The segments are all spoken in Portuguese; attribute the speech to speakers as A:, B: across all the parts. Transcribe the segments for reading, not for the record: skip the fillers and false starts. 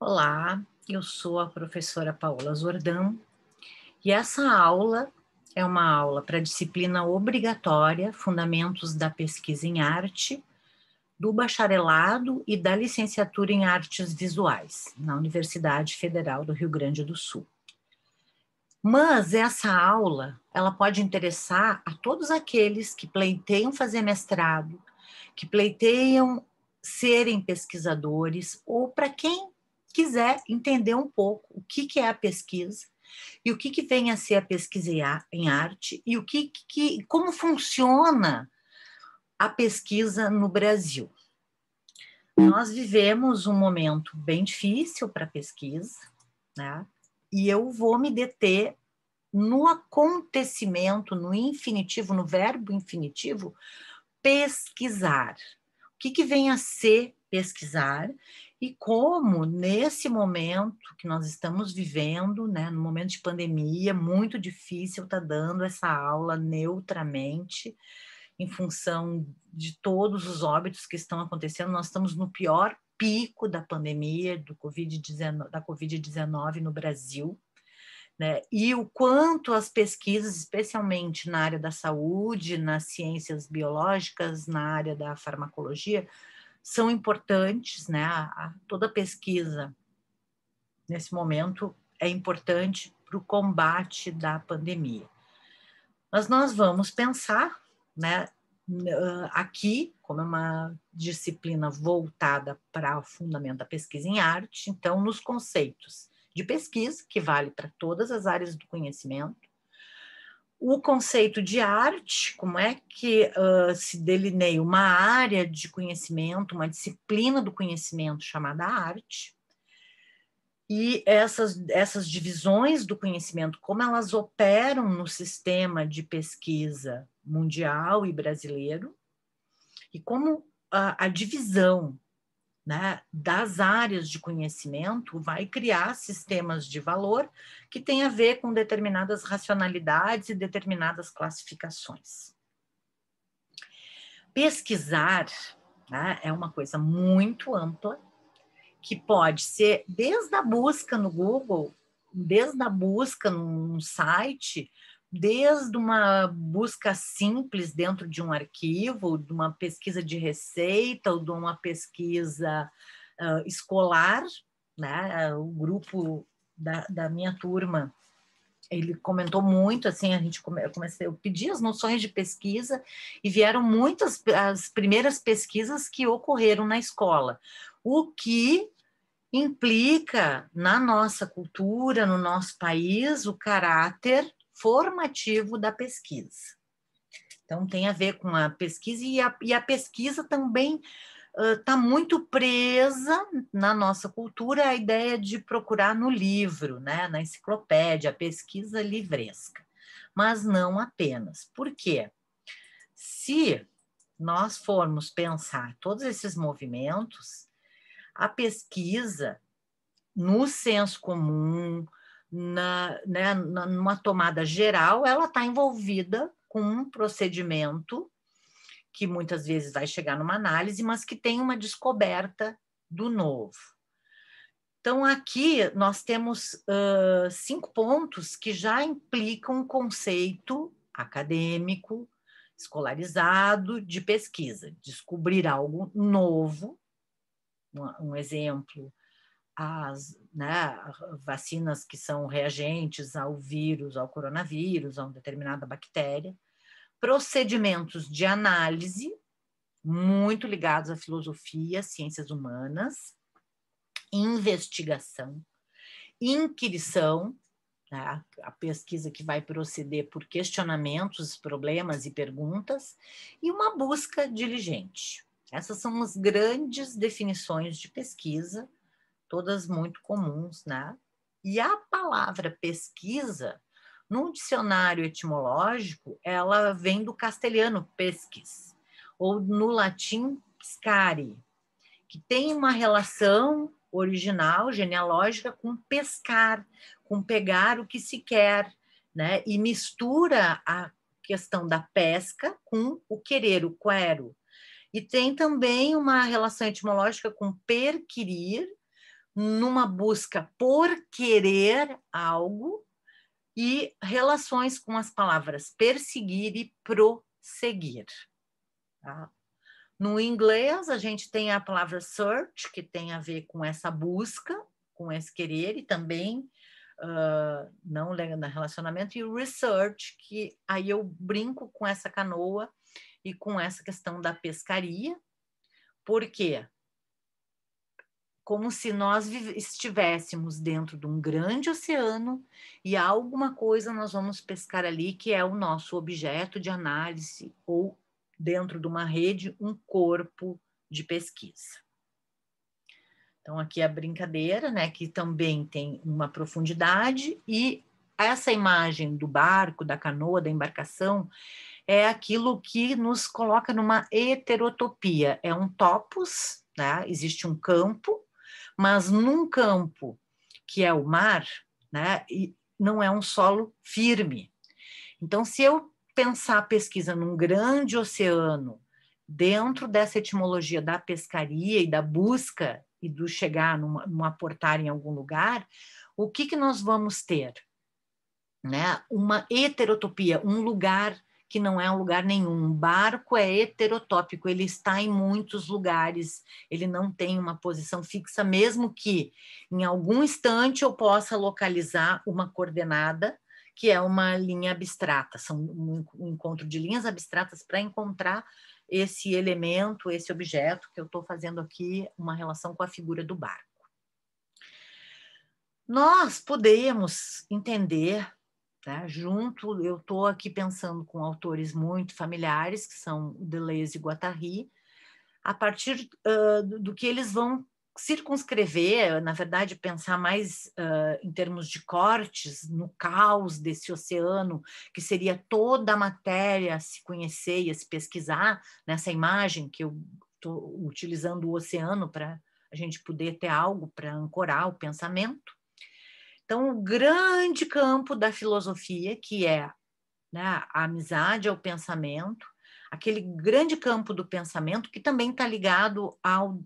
A: Olá, eu sou a professora Paola Zordan e essa aula é uma aula para a disciplina obrigatória Fundamentos da Pesquisa em Arte, do bacharelado e da licenciatura em Artes Visuais, na Universidade Federal do Rio Grande do Sul. Mas essa aula, ela pode interessar a todos aqueles que pleiteiam fazer mestrado, que pleiteiam serem pesquisadores, ou para quem quiser entender um pouco o que é a pesquisa e o que vem a ser a pesquisa em arte e como funciona a pesquisa no Brasil. Nós vivemos um momento bem difícil para a pesquisa, né? E eu vou me deter no acontecimento, no infinitivo, no verbo infinitivo, pesquisar. O que vem a ser pesquisar e como, nesse momento que nós estamos vivendo, né, no momento de pandemia, muito difícil estar dando essa aula neutramente, em função de todos os óbitos que estão acontecendo. Nós estamos no pior pico da pandemia da Covid-19 no Brasil, né? E o quanto as pesquisas, especialmente na área da saúde, nas ciências biológicas, na área da farmacologia, são importantes, né? Toda pesquisa, nesse momento, é importante para o combate da pandemia. Mas nós vamos pensar, né, aqui, como é uma disciplina voltada para o fundamento da pesquisa em arte, então, nos conceitos de pesquisa, que vale para todas as áreas do conhecimento, o conceito de arte, como é que se delineia uma área de conhecimento, uma disciplina do conhecimento chamada arte, e essas divisões do conhecimento, como elas operam no sistema de pesquisa mundial e brasileiro, e como a divisão, né, das áreas de conhecimento vai criar sistemas de valor que têm a ver com determinadas racionalidades e determinadas classificações. Pesquisar, né, é uma coisa muito ampla, que pode ser desde a busca no Google, desde a busca num site, desde uma busca simples dentro de um arquivo, de uma pesquisa de receita ou de uma pesquisa escolar, né? O grupo da minha turma, ele comentou muito, assim, eu pedi as noções de pesquisa e vieram muitas as primeiras pesquisas que ocorreram na escola, o que implica na nossa cultura, no nosso país, o caráter formativo da pesquisa. Então, tem a ver com a pesquisa, e a pesquisa também está muito presa na nossa cultura a ideia de procurar no livro, né, na enciclopédia, a pesquisa livresca. Mas não apenas. Por quê? Se nós formos pensar todos esses movimentos, a pesquisa no senso comum, numa tomada geral, ela está envolvida com um procedimento que muitas vezes vai chegar numa análise, mas que tem uma descoberta do novo. Então, aqui nós temos 5 pontos que já implicam um conceito acadêmico, escolarizado de pesquisa. Descobrir algo novo, um exemplo, né, vacinas que são reagentes ao vírus, ao coronavírus, a uma determinada bactéria, procedimentos de análise, muito ligados à filosofia, ciências humanas, investigação, inquirição, né, a pesquisa que vai proceder por questionamentos, problemas e perguntas, e uma busca diligente. Essas são as grandes definições de pesquisa, todas muito comuns, né? E a palavra pesquisa, num dicionário etimológico, ela vem do castelhano pesquis, ou no latim piscare, que tem uma relação original, genealógica, com pescar, com pegar o que se quer, né? E mistura a questão da pesca com o querer, o quero. E tem também uma relação etimológica com perquirir, numa busca por querer algo, e relações com as palavras perseguir e prosseguir. Tá? No inglês, a gente tem a palavra search, que tem a ver com essa busca, com esse querer, e também não no relacionamento, e o research, que aí eu brinco com essa canoa e com essa questão da pescaria. Por quê? Como se nós estivéssemos dentro de um grande oceano e há alguma coisa nós vamos pescar ali que é o nosso objeto de análise, ou dentro de uma rede, um corpo de pesquisa. Então aqui a brincadeira, né, que também tem uma profundidade, e essa imagem do barco, da canoa, da embarcação, é aquilo que nos coloca numa heterotopia. É um topos, né? Existe um campo, mas num campo que é o mar, né, e não é um solo firme. Então, se eu pensar a pesquisa num grande oceano, dentro dessa etimologia da pescaria e da busca e do chegar num aportar em algum lugar, o que nós vamos ter? Né? Uma heterotopia, um lugar que não é um lugar nenhum. Um barco é heterotópico, ele está em muitos lugares, ele não tem uma posição fixa, mesmo que em algum instante eu possa localizar uma coordenada, que é uma linha abstrata, são um encontro de linhas abstratas para encontrar esse elemento, esse objeto, que eu estou fazendo aqui uma relação com a figura do barco. Nós podemos entender, tá? Junto, eu estou aqui pensando com autores muito familiares, que são Deleuze e Guattari, a partir do que eles vão circunscrever, na verdade, pensar mais em termos de cortes, no caos desse oceano, que seria toda a matéria a se conhecer e a se pesquisar, nessa imagem que eu estou utilizando o oceano para a gente poder ter algo para ancorar o pensamento. Então, o grande campo da filosofia, que é, né, a amizade ao pensamento, aquele grande campo do pensamento que também está ligado ao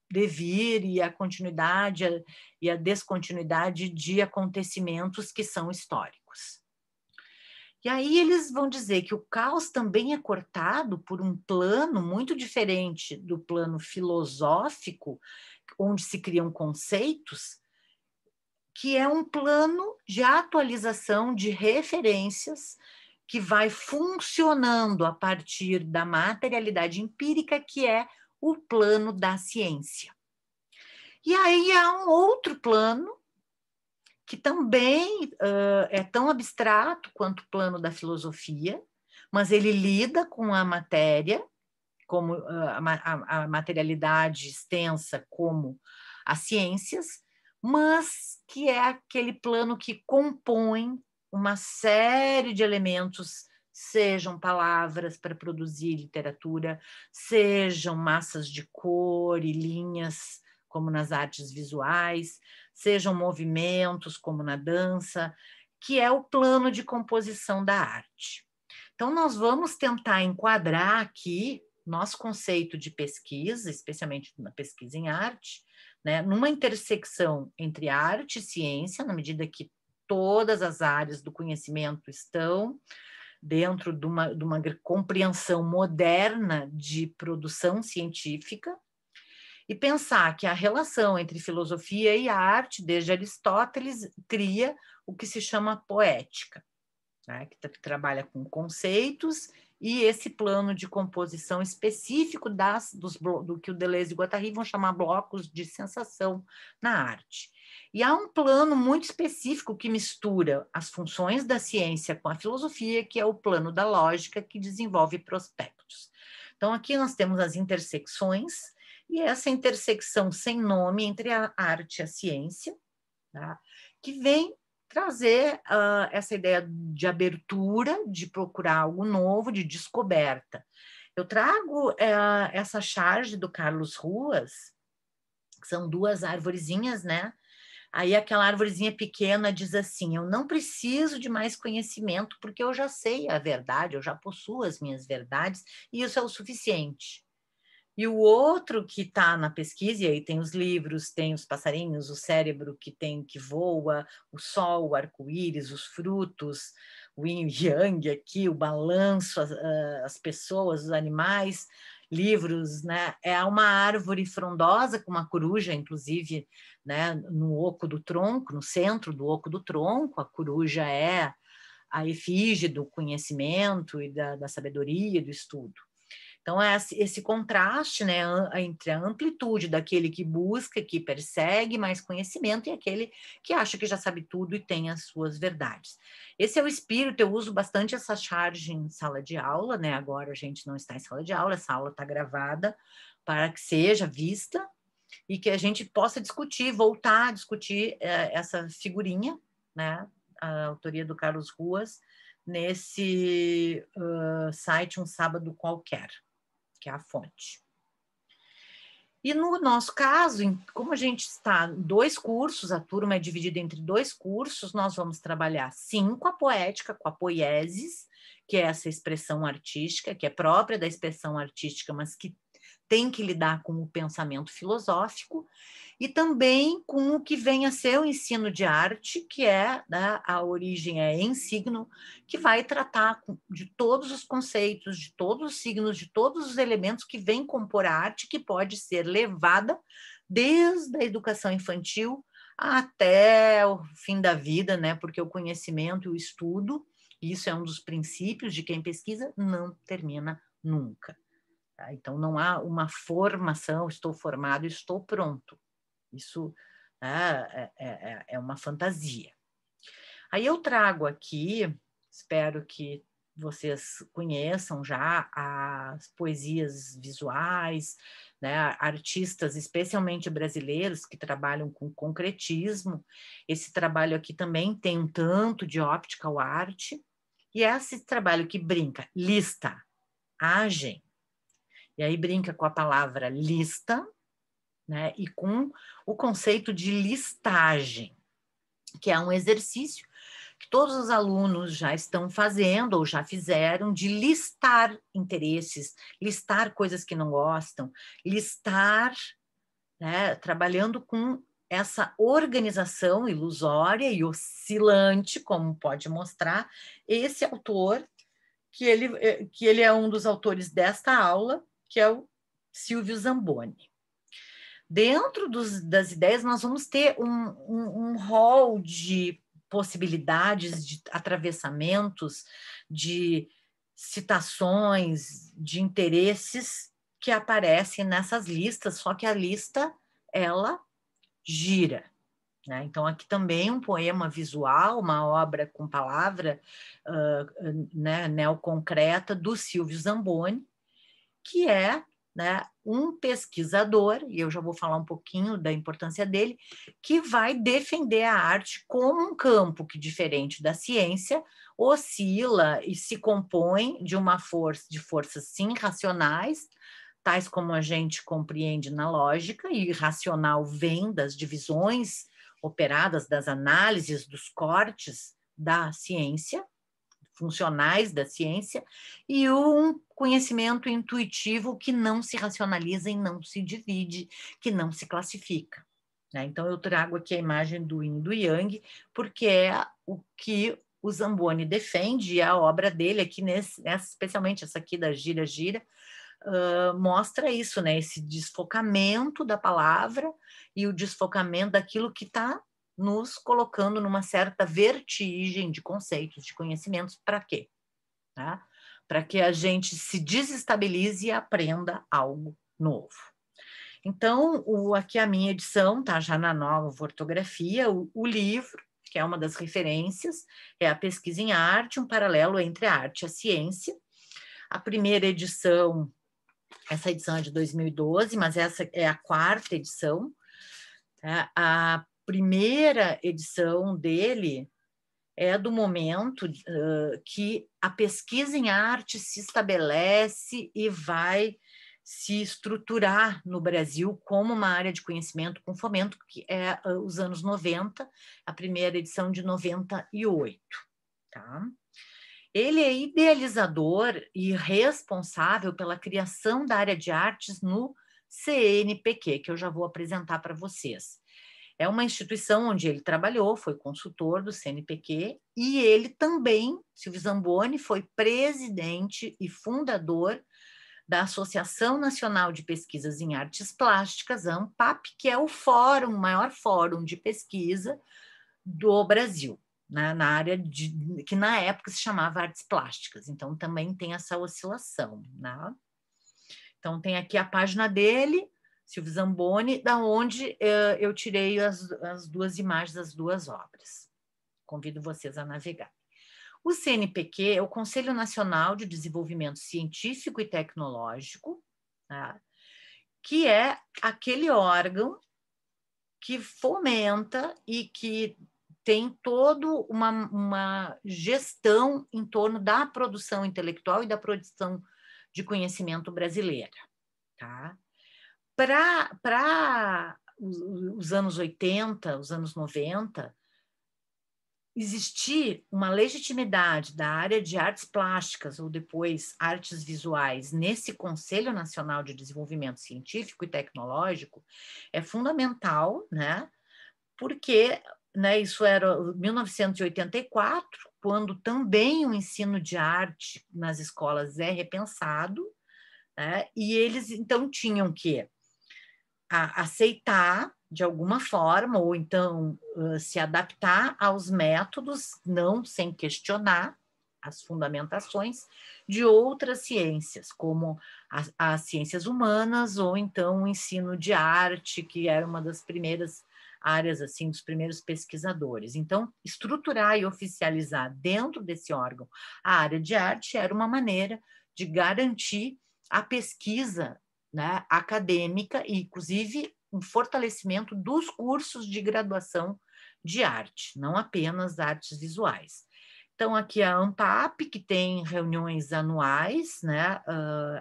A: devir e à continuidade e à descontinuidade de acontecimentos que são históricos. E aí eles vão dizer que o caos também é cortado por um plano muito diferente do plano filosófico, onde se criam conceitos, que é um plano de atualização de referências que vai funcionando a partir da materialidade empírica, que é o plano da ciência. E aí há um outro plano, que também é tão abstrato quanto o plano da filosofia, mas ele lida com a matéria, como a materialidade extensa, como as ciências, mas que é aquele plano que compõe uma série de elementos, sejam palavras para produzir literatura, sejam massas de cor e linhas, como nas artes visuais, sejam movimentos, como na dança, que é o plano de composição da arte. Então, nós vamos tentar enquadrar aqui nosso conceito de pesquisa, especialmente na pesquisa em arte, né, numa intersecção entre arte e ciência, na medida que todas as áreas do conhecimento estão dentro de uma compreensão moderna de produção científica, e pensar que a relação entre filosofia e arte, desde Aristóteles, cria o que se chama poética, né, que trabalha com conceitos e esse plano de composição específico do que o Deleuze e o Guattari vão chamar blocos de sensação na arte. E há um plano muito específico que mistura as funções da ciência com a filosofia, que é o plano da lógica, que desenvolve prospectos. Então, aqui nós temos as intersecções, e essa intersecção sem nome entre a arte e a ciência, tá, que vem trazer essa ideia de abertura, de procurar algo novo, de descoberta. Eu trago essa charge do Carlos Ruas, que são duas arvorezinhas, né? Aí aquela arvorezinha pequena diz assim: eu não preciso de mais conhecimento, porque eu já sei a verdade, eu já possuo as minhas verdades, e isso é o suficiente. E o outro que está na pesquisa, e aí tem os livros, tem os passarinhos, o cérebro que voa, o sol, o arco-íris, os frutos, o yin e yang aqui, o balanço, as pessoas, os animais, livros, né? É uma árvore frondosa com uma coruja, inclusive, né, no oco do tronco, no centro do oco do tronco, a coruja é a efígie do conhecimento e da sabedoria, do estudo. Então, é esse contraste, né, entre a amplitude daquele que busca, que persegue mais conhecimento, e aquele que acha que já sabe tudo e tem as suas verdades. Esse é o espírito. Eu uso bastante essa charge em sala de aula, né? Agora a gente não está em sala de aula, essa aula está gravada para que seja vista e que a gente possa discutir, voltar a discutir essa figurinha, né? A autoria do Carlos Ruas, nesse site Um Sábado Qualquer, que é a fonte. E no nosso caso, como a gente está em 2 cursos, a turma é dividida entre 2 cursos, nós vamos trabalhar sim com a poética, com a poiesis, que é essa expressão artística, que é própria da expressão artística, mas que tem que lidar com o pensamento filosófico, e também com o que vem a ser o ensino de arte, que é, né, a origem é em signo, que vai tratar de todos os conceitos, de todos os signos, de todos os elementos que vêm compor a arte, que pode ser levada desde a educação infantil até o fim da vida, né? Porque o conhecimento e o estudo, isso é um dos princípios de quem pesquisa, não termina nunca. Tá? Então, não há uma formação, estou formado, estou pronto. Isso é uma fantasia. Aí eu trago aqui, espero que vocês conheçam já as poesias visuais, né, artistas, especialmente brasileiros, que trabalham com concretismo. Esse trabalho aqui também tem um tanto de optical art, e é esse trabalho que brinca, lista, agem, e aí brinca com a palavra lista, né, e com o conceito de listagem, que é um exercício que todos os alunos já estão fazendo ou já fizeram, de listar interesses, listar coisas que não gostam, listar, né, trabalhando com essa organização ilusória e oscilante, como pode mostrar esse autor, que ele é um dos autores desta aula, que é o Silvio Zamboni. Dentro das ideias, nós vamos ter um rol de possibilidades, de atravessamentos, de citações, de interesses que aparecem nessas listas, só que a lista, ela gira. Né? Então, aqui também um poema visual, uma obra com palavra né, neoconcreta do Silvio Zamboni, que é, né, um pesquisador, e eu já vou falar um pouquinho da importância dele, que vai defender a arte como um campo que, diferente da ciência, oscila e se compõe de forças sim racionais, tais como a gente compreende na lógica, e racional vem das divisões operadas, das análises, dos cortes da ciência, funcionais da ciência, e um conhecimento intuitivo que não se racionaliza e não se divide, que não se classifica. Né? Então, eu trago aqui a imagem do Yin e do Yang, porque é o que o Zamboni defende, e a obra dele aqui, especialmente essa aqui da Gira Gira, mostra isso, né? Esse desfocamento da palavra e o desfocamento daquilo que está nos colocando numa certa vertigem de conceitos, de conhecimentos. Para quê? Tá? Para que a gente se desestabilize e aprenda algo novo. Então, aqui a minha edição, tá já na nova ortografia, o livro, que é uma das referências, é a Pesquisa em Arte, um paralelo entre a arte e a ciência. A primeira edição, essa edição é de 2012, mas essa é a 4ª edição. Tá? A primeira edição dele é do momento que a pesquisa em arte se estabelece e vai se estruturar no Brasil como uma área de conhecimento com fomento, que é os anos 90, a primeira edição de 98. Tá? Ele é idealizador e responsável pela criação da área de artes no CNPq, que eu já vou apresentar para vocês. É uma instituição onde ele trabalhou, foi consultor do CNPq, e ele também, Silvio Zamboni, foi presidente e fundador da Associação Nacional de Pesquisas em Artes Plásticas, a ANPAP, que é o maior fórum de pesquisa do Brasil, né, na área que na época se chamava artes plásticas. Então também tem essa oscilação, né? Então tem aqui a página dele, Silvio Zamboni, da onde eu tirei as duas imagens das duas obras. Convido vocês a navegar. O CNPq é o Conselho Nacional de Desenvolvimento Científico e Tecnológico, tá? Que é aquele órgão que fomenta e que tem toda uma gestão em torno da produção intelectual e da produção de conhecimento brasileira. Tá? Para os anos 80, os anos 90, existir uma legitimidade da área de artes plásticas ou depois artes visuais nesse Conselho Nacional de Desenvolvimento Científico e Tecnológico é fundamental, né? Porque, né, isso era 1984, quando também o ensino de arte nas escolas é repensado, né? E eles então tinham que aceitar de alguma forma, ou então se adaptar aos métodos, não sem questionar as fundamentações de outras ciências, como as ciências humanas, ou então o ensino de arte, que era uma das primeiras áreas, assim, dos primeiros pesquisadores. Então, estruturar e oficializar dentro desse órgão a área de arte era uma maneira de garantir a pesquisa, né, acadêmica e, inclusive, um fortalecimento dos cursos de graduação de arte, não apenas artes visuais. Então, aqui a ANPAP, que tem reuniões anuais, né?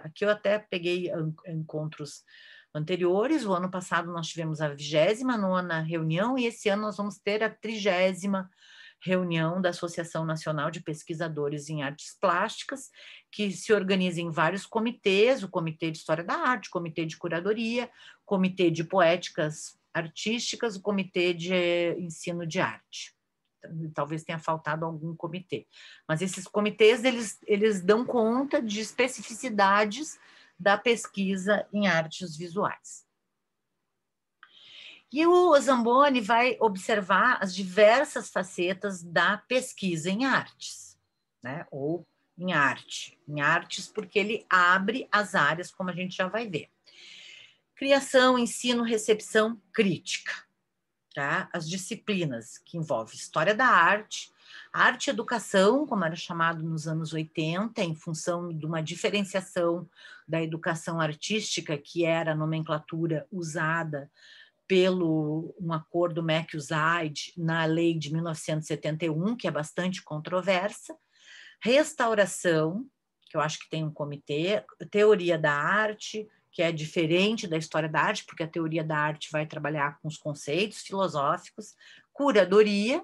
A: Aqui eu até peguei encontros anteriores. O ano passado nós tivemos a 29ª reunião e esse ano nós vamos ter a 30ª reunião da Associação Nacional de Pesquisadores em Artes Plásticas, que se organiza em vários comitês, o Comitê de História da Arte, o Comitê de Curadoria, o Comitê de Poéticas Artísticas, o Comitê de Ensino de Arte. Talvez tenha faltado algum comitê. Mas esses comitês, eles dão conta de especificidades da pesquisa em artes visuais. E o Zamboni vai observar as diversas facetas da pesquisa em artes, né? Ou em artes, porque ele abre as áreas, como a gente já vai ver. Criação, ensino, recepção, crítica. Tá? As disciplinas que envolvem história da arte e educação, como era chamado nos anos 80, em função de uma diferenciação da educação artística, que era a nomenclatura usada pelo um acordo MEC-USAID na lei de 1971, que é bastante controversa, restauração, que eu acho que tem um comitê, teoria da arte, que é diferente da história da arte, porque a teoria da arte vai trabalhar com os conceitos filosóficos, curadoria,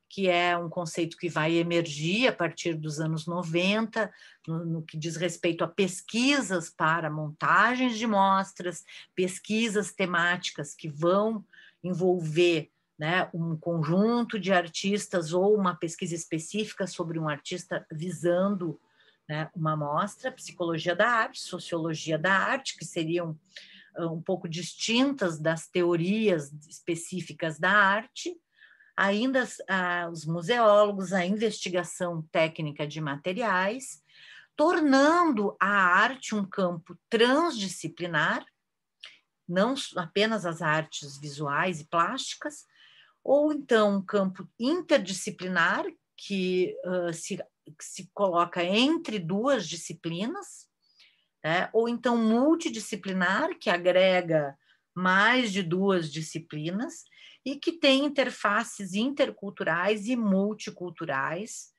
A: que é um conceito que vai emergir a partir dos anos 90, no que diz respeito a pesquisas para montagens de mostras, pesquisas temáticas que vão envolver, né, um conjunto de artistas ou uma pesquisa específica sobre um artista visando, né, uma mostra, psicologia da arte, sociologia da arte, que seriam um pouco distintas das teorias específicas da arte, ainda os museólogos, a investigação técnica de materiais, tornando a arte um campo transdisciplinar, não apenas as artes visuais e plásticas, ou então um campo interdisciplinar, que se coloca entre duas disciplinas, né? Ou então multidisciplinar, que agrega mais de duas disciplinas e que tem interfaces interculturais e multiculturais,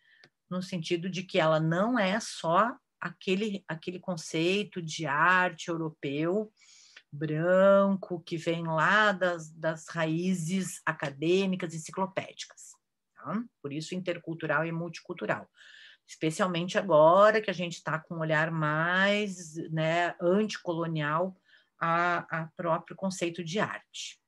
A: no sentido de que ela não é só aquele conceito de arte europeu branco que vem lá das raízes acadêmicas enciclopédicas. Tá? Por isso intercultural e multicultural. especialmente agora que a gente está com um olhar mais, né, anticolonial a próprio conceito de arte.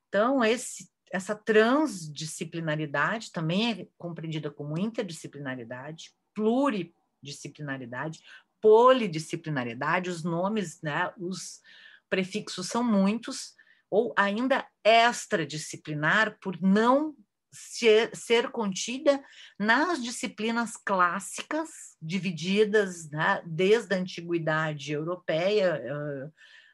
A: Então, essa transdisciplinaridade também é compreendida como interdisciplinaridade, pluridisciplinaridade, polidisciplinaridade, os nomes, né, os prefixos são muitos, ou ainda extradisciplinar, por não ser contida nas disciplinas clássicas, divididas, né, desde a antiguidade europeia,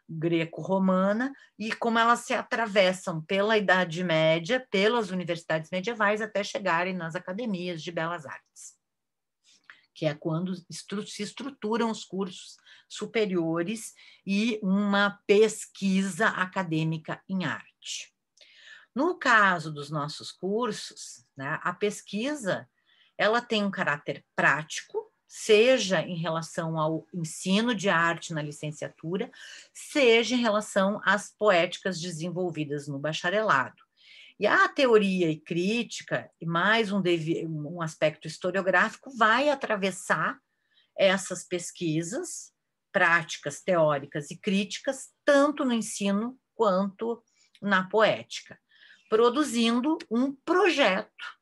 A: greco-romana, e como elas se atravessam pela Idade Média, pelas universidades medievais, até chegarem nas academias de belas artes, que é quando se estruturam os cursos superiores e uma pesquisa acadêmica em arte. No caso dos nossos cursos, né, a pesquisa ela tem um caráter prático, seja em relação ao ensino de arte na licenciatura, seja em relação às poéticas desenvolvidas no bacharelado. E a teoria e crítica, e mais um aspecto historiográfico, vai atravessar essas pesquisas, práticas, teóricas e críticas, tanto no ensino quanto na poética, produzindo um projeto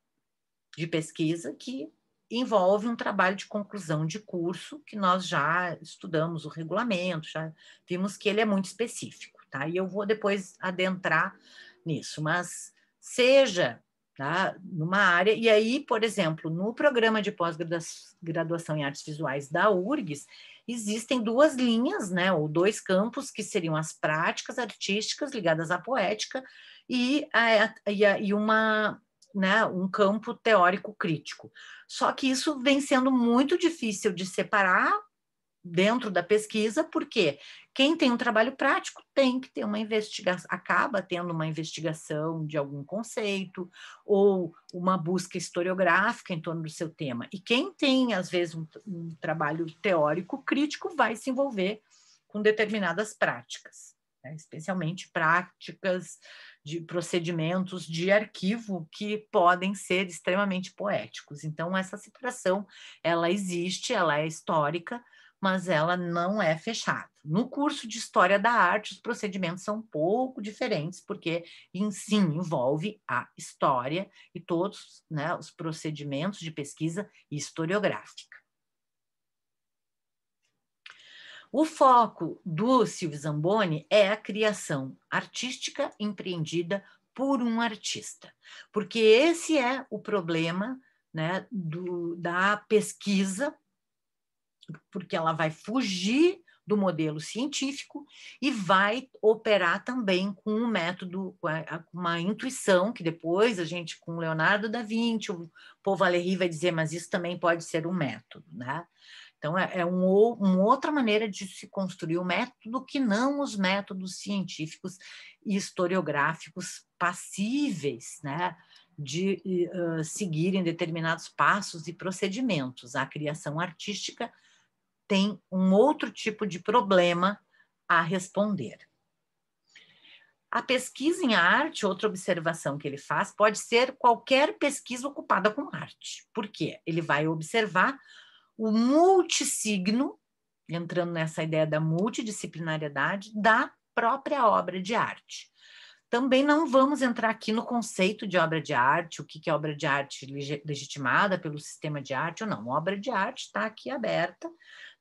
A: de pesquisa que envolve um trabalho de conclusão de curso, que nós já estudamos o regulamento, já vimos que ele é muito específico, tá? E eu vou depois adentrar nisso, mas seja, tá, numa área, e aí, por exemplo, no programa de pós-graduação em artes visuais da URGS, existem duas linhas, né, ou dois campos, que seriam as práticas artísticas ligadas à poética e uma, né, um campo teórico crítico. Só que isso vem sendo muito difícil de separar dentro da pesquisa, porque quem tem um trabalho prático tem que ter uma investigação, acaba tendo uma investigação de algum conceito ou uma busca historiográfica em torno do seu tema. E quem tem, às vezes, um trabalho teórico crítico vai se envolver com determinadas práticas, né? Especialmente práticas de procedimentos de arquivo que podem ser extremamente poéticos. Então, essa separação, ela existe, ela é histórica, mas ela não é fechada. No curso de História da Arte, os procedimentos são um pouco diferentes, porque, sim, envolve a história e todos, né, os procedimentos de pesquisa historiográfica. O foco do Silvio Zamboni é a criação artística empreendida por um artista, porque esse é o problema, né, da pesquisa, porque ela vai fugir do modelo científico e vai operar também com um método, com uma intuição, que depois a gente, com Leonardo da Vinci, o Paul Valéry vai dizer, mas isso também pode ser um método, né? Então, é uma outra maneira de se construir o método que não os métodos científicos e historiográficos passíveis, né, de seguirem determinados passos e procedimentos. A criação artística tem um outro tipo de problema a responder. A pesquisa em arte, outra observação que ele faz, pode ser qualquer pesquisa ocupada com arte. Por quê? Ele vai observar o multissigno, entrando nessa ideia da multidisciplinariedade, da própria obra de arte. Também não vamos entrar aqui no conceito de obra de arte, o que é obra de arte legitimada pelo sistema de arte ou não. Obra de arte está aqui aberta,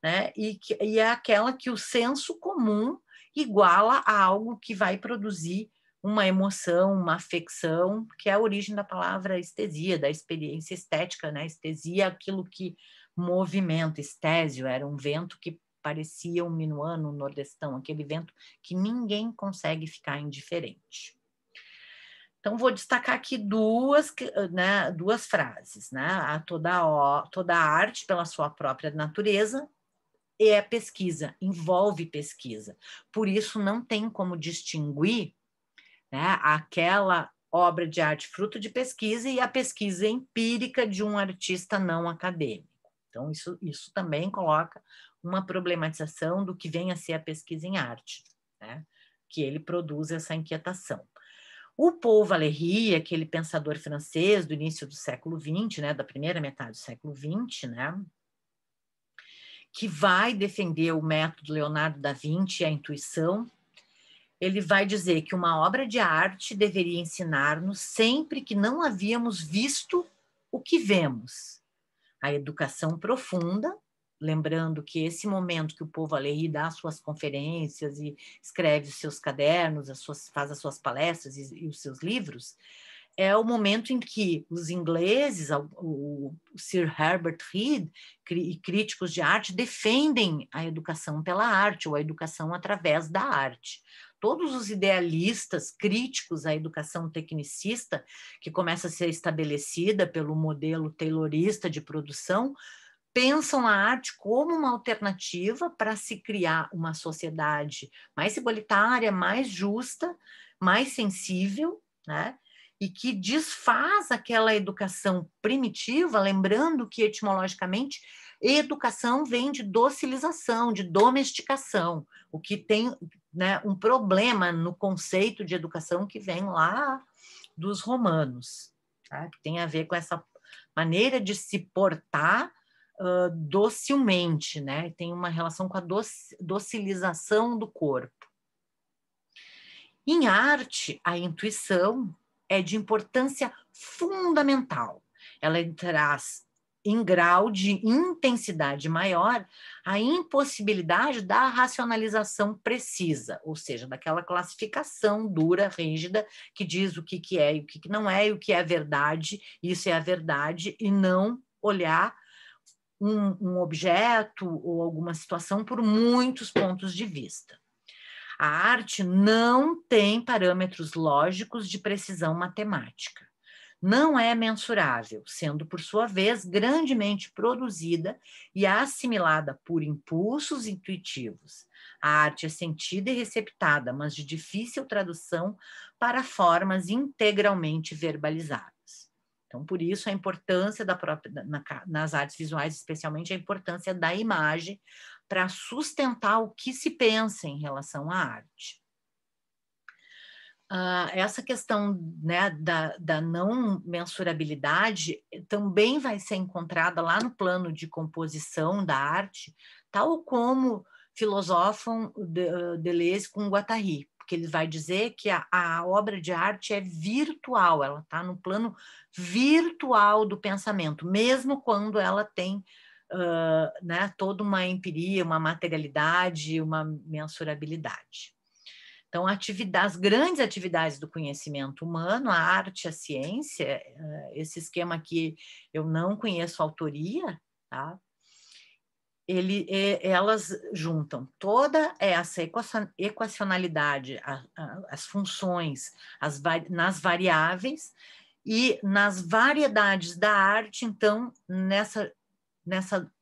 A: né? E é aquela que o senso comum iguala a algo que vai produzir uma emoção, uma afecção, que é a origem da palavra estesia, da experiência estética, né? Estesia é aquilo que movimenta, estésio, era um vento que parecia um minuano, um nordestão, aquele vento que ninguém consegue ficar indiferente. Então, vou destacar aqui duas frases, né? Toda arte, pela sua própria natureza, é pesquisa, envolve pesquisa. Por isso, não tem como distinguir, né, aquela obra de arte fruto de pesquisa e a pesquisa empírica de um artista não acadêmico. Então, isso também coloca uma problematização do que vem a ser a pesquisa em arte, né? Que ele produz essa inquietação. O Paul Valéry, aquele pensador francês do início do século XX, né, da primeira metade do século XX, né, que vai defender o método Leonardo da Vinci e a intuição, ele vai dizer que uma obra de arte deveria ensinar-nos sempre que não havíamos visto o que vemos. A educação profunda, lembrando que esse momento que o Paul Valéry dá suas conferências e escreve os seus cadernos, faz as suas palestras e os seus livros, é o momento em que os ingleses, o Sir Herbert Reed e críticos de arte defendem a educação pela arte ou a educação através da arte. Todos os idealistas críticos à educação tecnicista, que começa a ser estabelecida pelo modelo taylorista de produção, pensam a arte como uma alternativa para se criar uma sociedade mais igualitária, mais justa, mais sensível, né? E que desfaz aquela educação primitiva, lembrando que, etimologicamente, educação vem de docilização, de domesticação, o que tem, né, um problema no conceito de educação que vem lá dos romanos, tá? Que tem a ver com essa maneira de se portar docilmente, né? Tem uma relação com a docilização do corpo. Em arte, a intuição é de importância fundamental. Ela traz em grau de intensidade maior a impossibilidade da racionalização precisa, ou seja, daquela classificação dura, rígida, que diz o que é e o que não é, e o que é verdade, isso é a verdade, e não olhar um objeto ou alguma situação por muitos pontos de vista. A arte não tem parâmetros lógicos de precisão matemática. Não é mensurável, sendo, por sua vez, grandemente produzida e assimilada por impulsos intuitivos. A arte é sentida e receptada, mas de difícil tradução para formas integralmente verbalizadas. Então, por isso, a importância nas artes visuais, especialmente a importância da imagem, para sustentar o que se pensa em relação à arte. Essa questão, né, da não mensurabilidade também vai ser encontrada lá no plano de composição da arte, tal como filosofam Deleuze com Guattari, porque ele vai dizer que a obra de arte é virtual, ela está no plano virtual do pensamento, mesmo quando ela tem né, toda uma empiria, uma materialidade, uma mensurabilidade. Então, as grandes atividades do conhecimento humano, a arte, a ciência, esse esquema aqui eu não conheço a autoria, tá? Elas juntam toda essa equacionalidade, as funções nas variáveis e nas variedades da arte. Então, nessa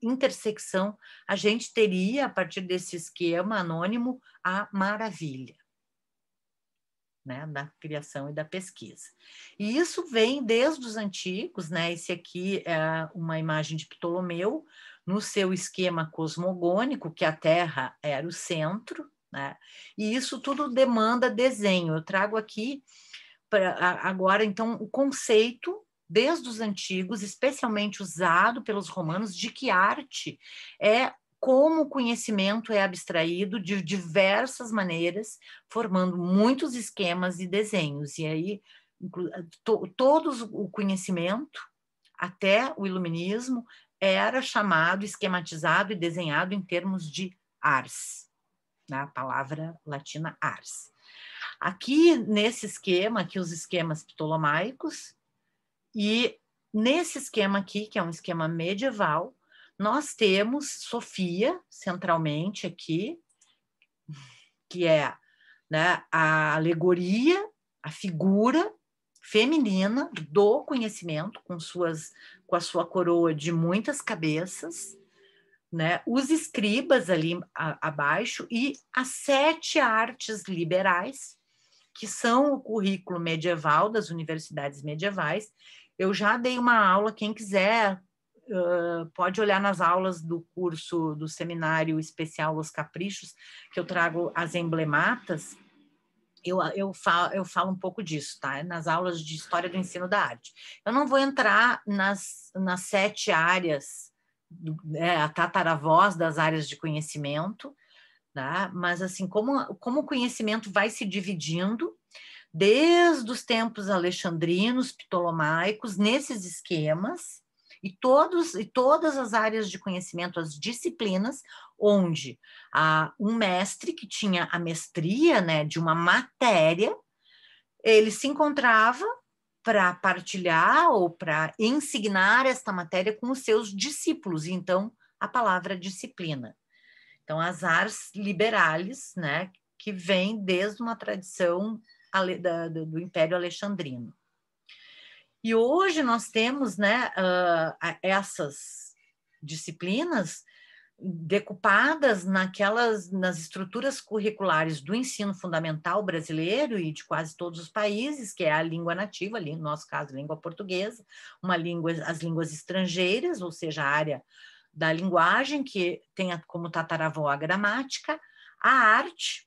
A: intersecção, a gente teria, a partir desse esquema anônimo, a maravilha, né, da criação e da pesquisa. E isso vem desde os antigos, né? Esse aqui é uma imagem de Ptolomeu, no seu esquema cosmogônico, que a Terra era o centro, né? E isso tudo demanda desenho. Eu trago aqui agora, então, o conceito desde os antigos, especialmente usado pelos romanos, de que arte é como o conhecimento é abstraído de diversas maneiras, formando muitos esquemas e desenhos. E aí, todos o conhecimento, até o iluminismo, era chamado, esquematizado e desenhado em termos de ars, né? A palavra latina ars. Aqui, nesse esquema, aqui os esquemas ptolomaicos, e nesse esquema aqui, que é um esquema medieval, nós temos Sofia, centralmente aqui, que é, né, a alegoria, a figura feminina do conhecimento, com a sua coroa de muitas cabeças, né, os escribas ali abaixo e as 7 artes liberais, que são o currículo medieval das universidades medievais. Eu já dei uma aula, quem quiser pode olhar nas aulas do curso do seminário especial Os Caprichos, que eu trago as emblematas, eu falo um pouco disso, tá? Nas aulas de História do Ensino da Arte. Eu não vou entrar nas 7 áreas, a tataravós das áreas de conhecimento, tá? Mas, assim, como o conhecimento vai se dividindo, desde os tempos alexandrinos, ptolomaicos, nesses esquemas, e todas as áreas de conhecimento, as disciplinas, onde um mestre que tinha a mestria, né, de uma matéria, ele se encontrava para partilhar ou para ensinar esta matéria com os seus discípulos, e então a palavra disciplina. Então, as ars liberales, né, que vem desde uma tradição do Império Alexandrino. E hoje nós temos, né, essas disciplinas decupadas nas estruturas curriculares do ensino fundamental brasileiro e de quase todos os países, que é a língua nativa, ali, no nosso caso, a língua portuguesa, as línguas estrangeiras, ou seja, a área da linguagem, que tem como tataravó a gramática, a arte,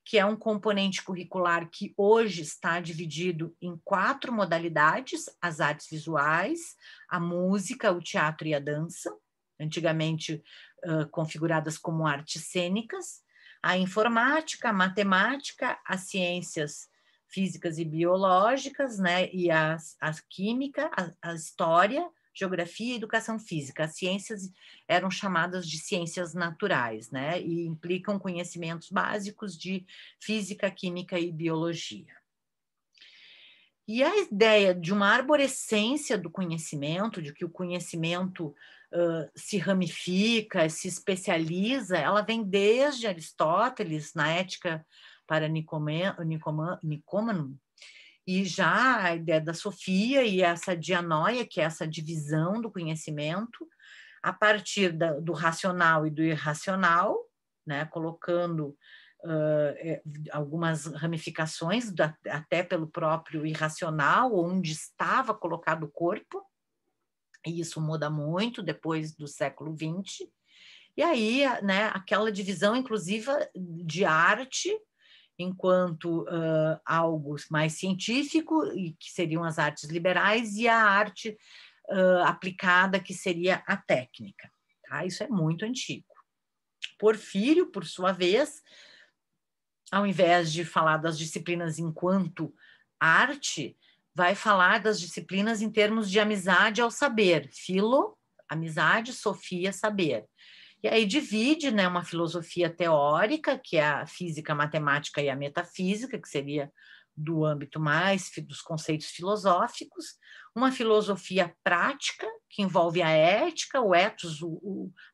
A: que é um componente curricular que hoje está dividido em 4 modalidades: as artes visuais, a música, o teatro e a dança, antigamente configuradas como artes cênicas, a informática, a matemática, as ciências físicas e biológicas, né, e a química, a história, geografia e educação física. As ciências eram chamadas de ciências naturais, né, e implicam conhecimentos básicos de física, química e biologia. E a ideia de uma arborescência do conhecimento, de que o conhecimento se ramifica, se especializa, ela vem desde Aristóteles, na Ética para Nicômaco, e já a ideia da Sofia e essa dianoia, que é essa divisão do conhecimento, a partir do racional e do irracional, né, colocando algumas ramificações, até pelo próprio irracional, onde estava colocado o corpo, e isso muda muito depois do século XX. E aí, né, aquela divisão inclusiva de arte enquanto algo mais científico, e que seriam as artes liberais, e a arte aplicada, que seria a técnica. Tá? Isso é muito antigo. Porfírio, por sua vez, ao invés de falar das disciplinas enquanto arte, vai falar das disciplinas em termos de amizade ao saber. Filo, amizade; sofia, saber. E aí divide, né, uma filosofia teórica, que é a física, a matemática e a metafísica, que seria do âmbito mais dos conceitos filosóficos, uma filosofia prática, que envolve a ética, o ethos,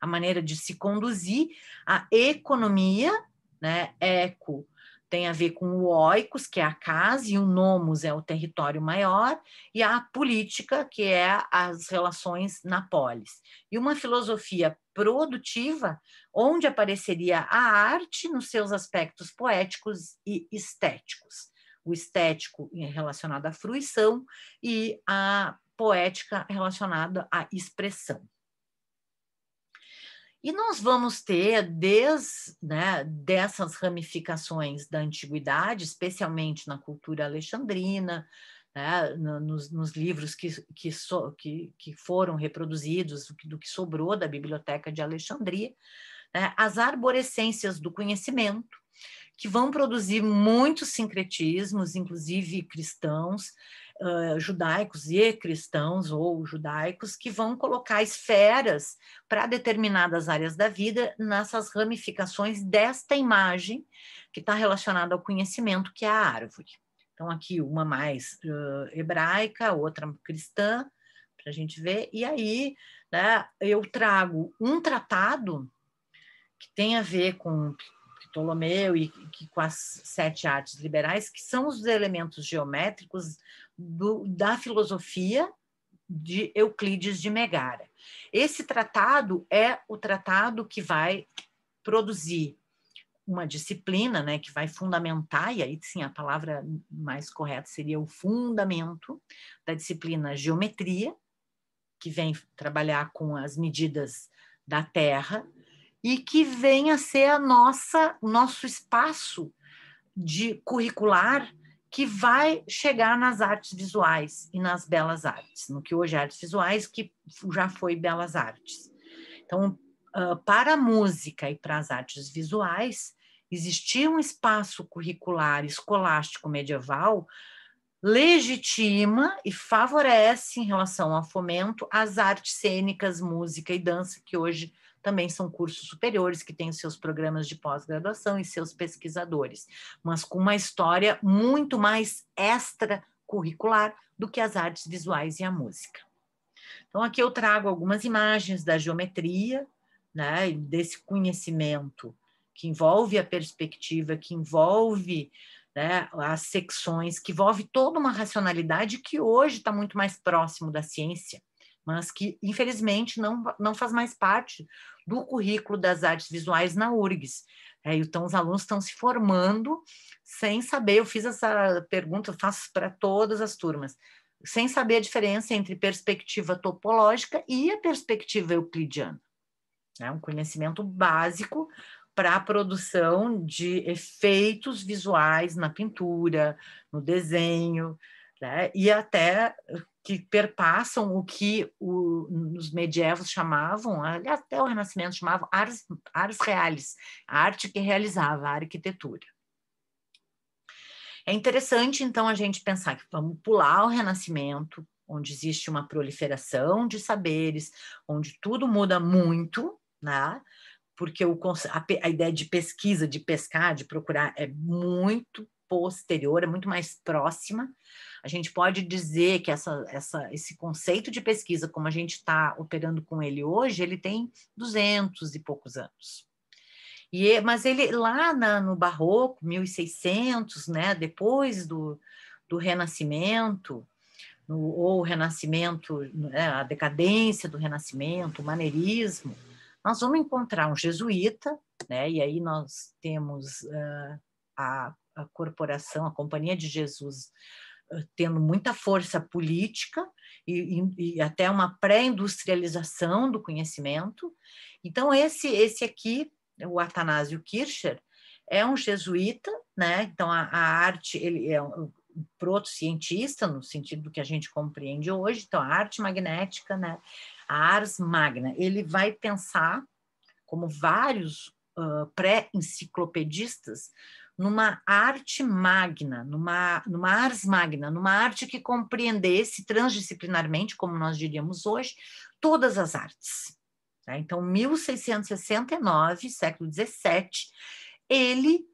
A: a maneira de se conduzir, a economia, né, eco tem a ver com o oikos, que é a casa, e o nomos é o território maior, e a política, que é as relações na polis. E uma filosofia produtiva, onde apareceria a arte nos seus aspectos poéticos e estéticos. O estético relacionado à fruição e a poética relacionada à expressão. E nós vamos ter, dessas ramificações da antiguidade, especialmente na cultura alexandrina, né, nos livros que foram reproduzidos, do que sobrou da Biblioteca de Alexandria, né, as arborescências do conhecimento, que vão produzir muitos sincretismos, inclusive cristãos, judaicos e cristãos ou judaicos, que vão colocar esferas para determinadas áreas da vida nessas ramificações desta imagem que está relacionada ao conhecimento, que é a árvore. Então, aqui uma mais hebraica, outra cristã, para a gente ver. E aí, né, eu trago um tratado que tem a ver com Ptolomeu e com as 7 artes liberais, que são os elementos geométricos da filosofia de Euclides de Megara. Esse tratado é o tratado que vai produzir uma disciplina, né, que vai fundamentar, e aí sim a palavra mais correta seria o fundamento da disciplina geometria, que vem trabalhar com as medidas da Terra, e que vem a ser o nosso espaço de curricular que vai chegar nas artes visuais e nas belas artes, no que hoje é artes visuais, que já foi belas artes. Então, para a música e para as artes visuais, existia um espaço curricular escolástico medieval, legitima e favorece em relação ao fomento as artes cênicas, música e dança, que hoje também são cursos superiores, que têm seus programas de pós-graduação e seus pesquisadores, mas com uma história muito mais extracurricular do que as artes visuais e a música. Então, aqui eu trago algumas imagens da geometria, né, desse conhecimento que envolve a perspectiva, que envolve, né, as secções, que envolve toda uma racionalidade que hoje está muito mais próximo da ciência, mas que, infelizmente, não faz mais parte do currículo das artes visuais na URGS. Então, os alunos estão se formando sem saber, eu fiz essa pergunta, eu faço para todas as turmas, sem saber a diferença entre perspectiva topológica e a perspectiva euclidiana. É um conhecimento básico para a produção de efeitos visuais na pintura, no desenho, né? E até que perpassam o que os medievos chamavam, até o Renascimento chamavam ars reales, a arte que realizava a arquitetura. É interessante, então, a gente pensar que vamos pular o Renascimento, onde existe uma proliferação de saberes, onde tudo muda muito, né? Porque a ideia de pesquisa, de pescar, de procurar, é muito posterior, é muito mais próxima. A gente pode dizer que esse conceito de pesquisa, como a gente está operando com ele hoje, ele tem 200 e poucos anos. Mas ele lá no Barroco, 1600, né, depois do Renascimento, ou o Renascimento, né, a decadência do Renascimento, o maneirismo, nós vamos encontrar um jesuíta, né, e aí nós temos a corporação, a Companhia de Jesus, tendo muita força política e até uma pré-industrialização do conhecimento. Então, esse aqui, o Athanásio Kircher, é um jesuíta, né? Então, a arte, ele é um proto-cientista, no sentido do que a gente compreende hoje, então, a arte magnética, né? A ars magna, ele vai pensar, como vários pré-enciclopedistas, numa arte magna, numa ars magna, numa arte que compreendesse transdisciplinarmente, como nós diríamos hoje, todas as artes. Então, 1669, século XVII, ele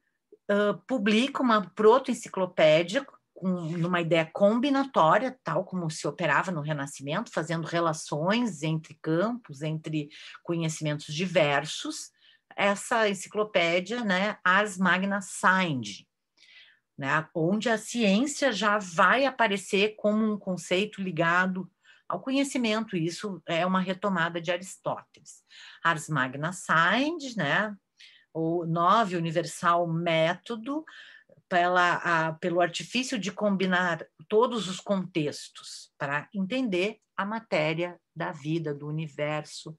A: publica uma proto-enciclopédia numa ideia combinatória, tal como se operava no Renascimento, fazendo relações entre campos, entre conhecimentos diversos. Essa enciclopédia, né, Ars Magna Scientia, né, onde a ciência já vai aparecer como um conceito ligado ao conhecimento. Isso é uma retomada de Aristóteles. Ars Magna Scientia, né, o Nove Universal Método, pelo artifício de combinar todos os contextos para entender a matéria da vida, do universo,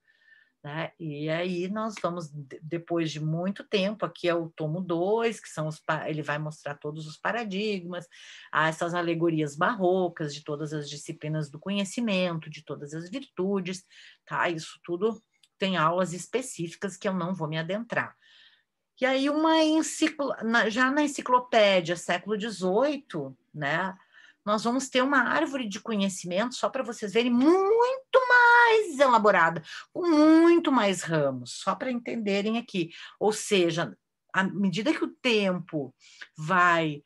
A: né? E aí nós vamos, depois de muito tempo, aqui é o tomo 2, que são ele vai mostrar todos os paradigmas, essas alegorias barrocas de todas as disciplinas do conhecimento, de todas as virtudes, tá? Isso tudo tem aulas específicas que eu não vou me adentrar. E aí, já na enciclopédia, século XVIII, né, nós vamos ter uma árvore de conhecimento, só para vocês verem, muito mais elaborada, com muito mais ramos, só para entenderem aqui. Ou seja, à medida que o tempo vai,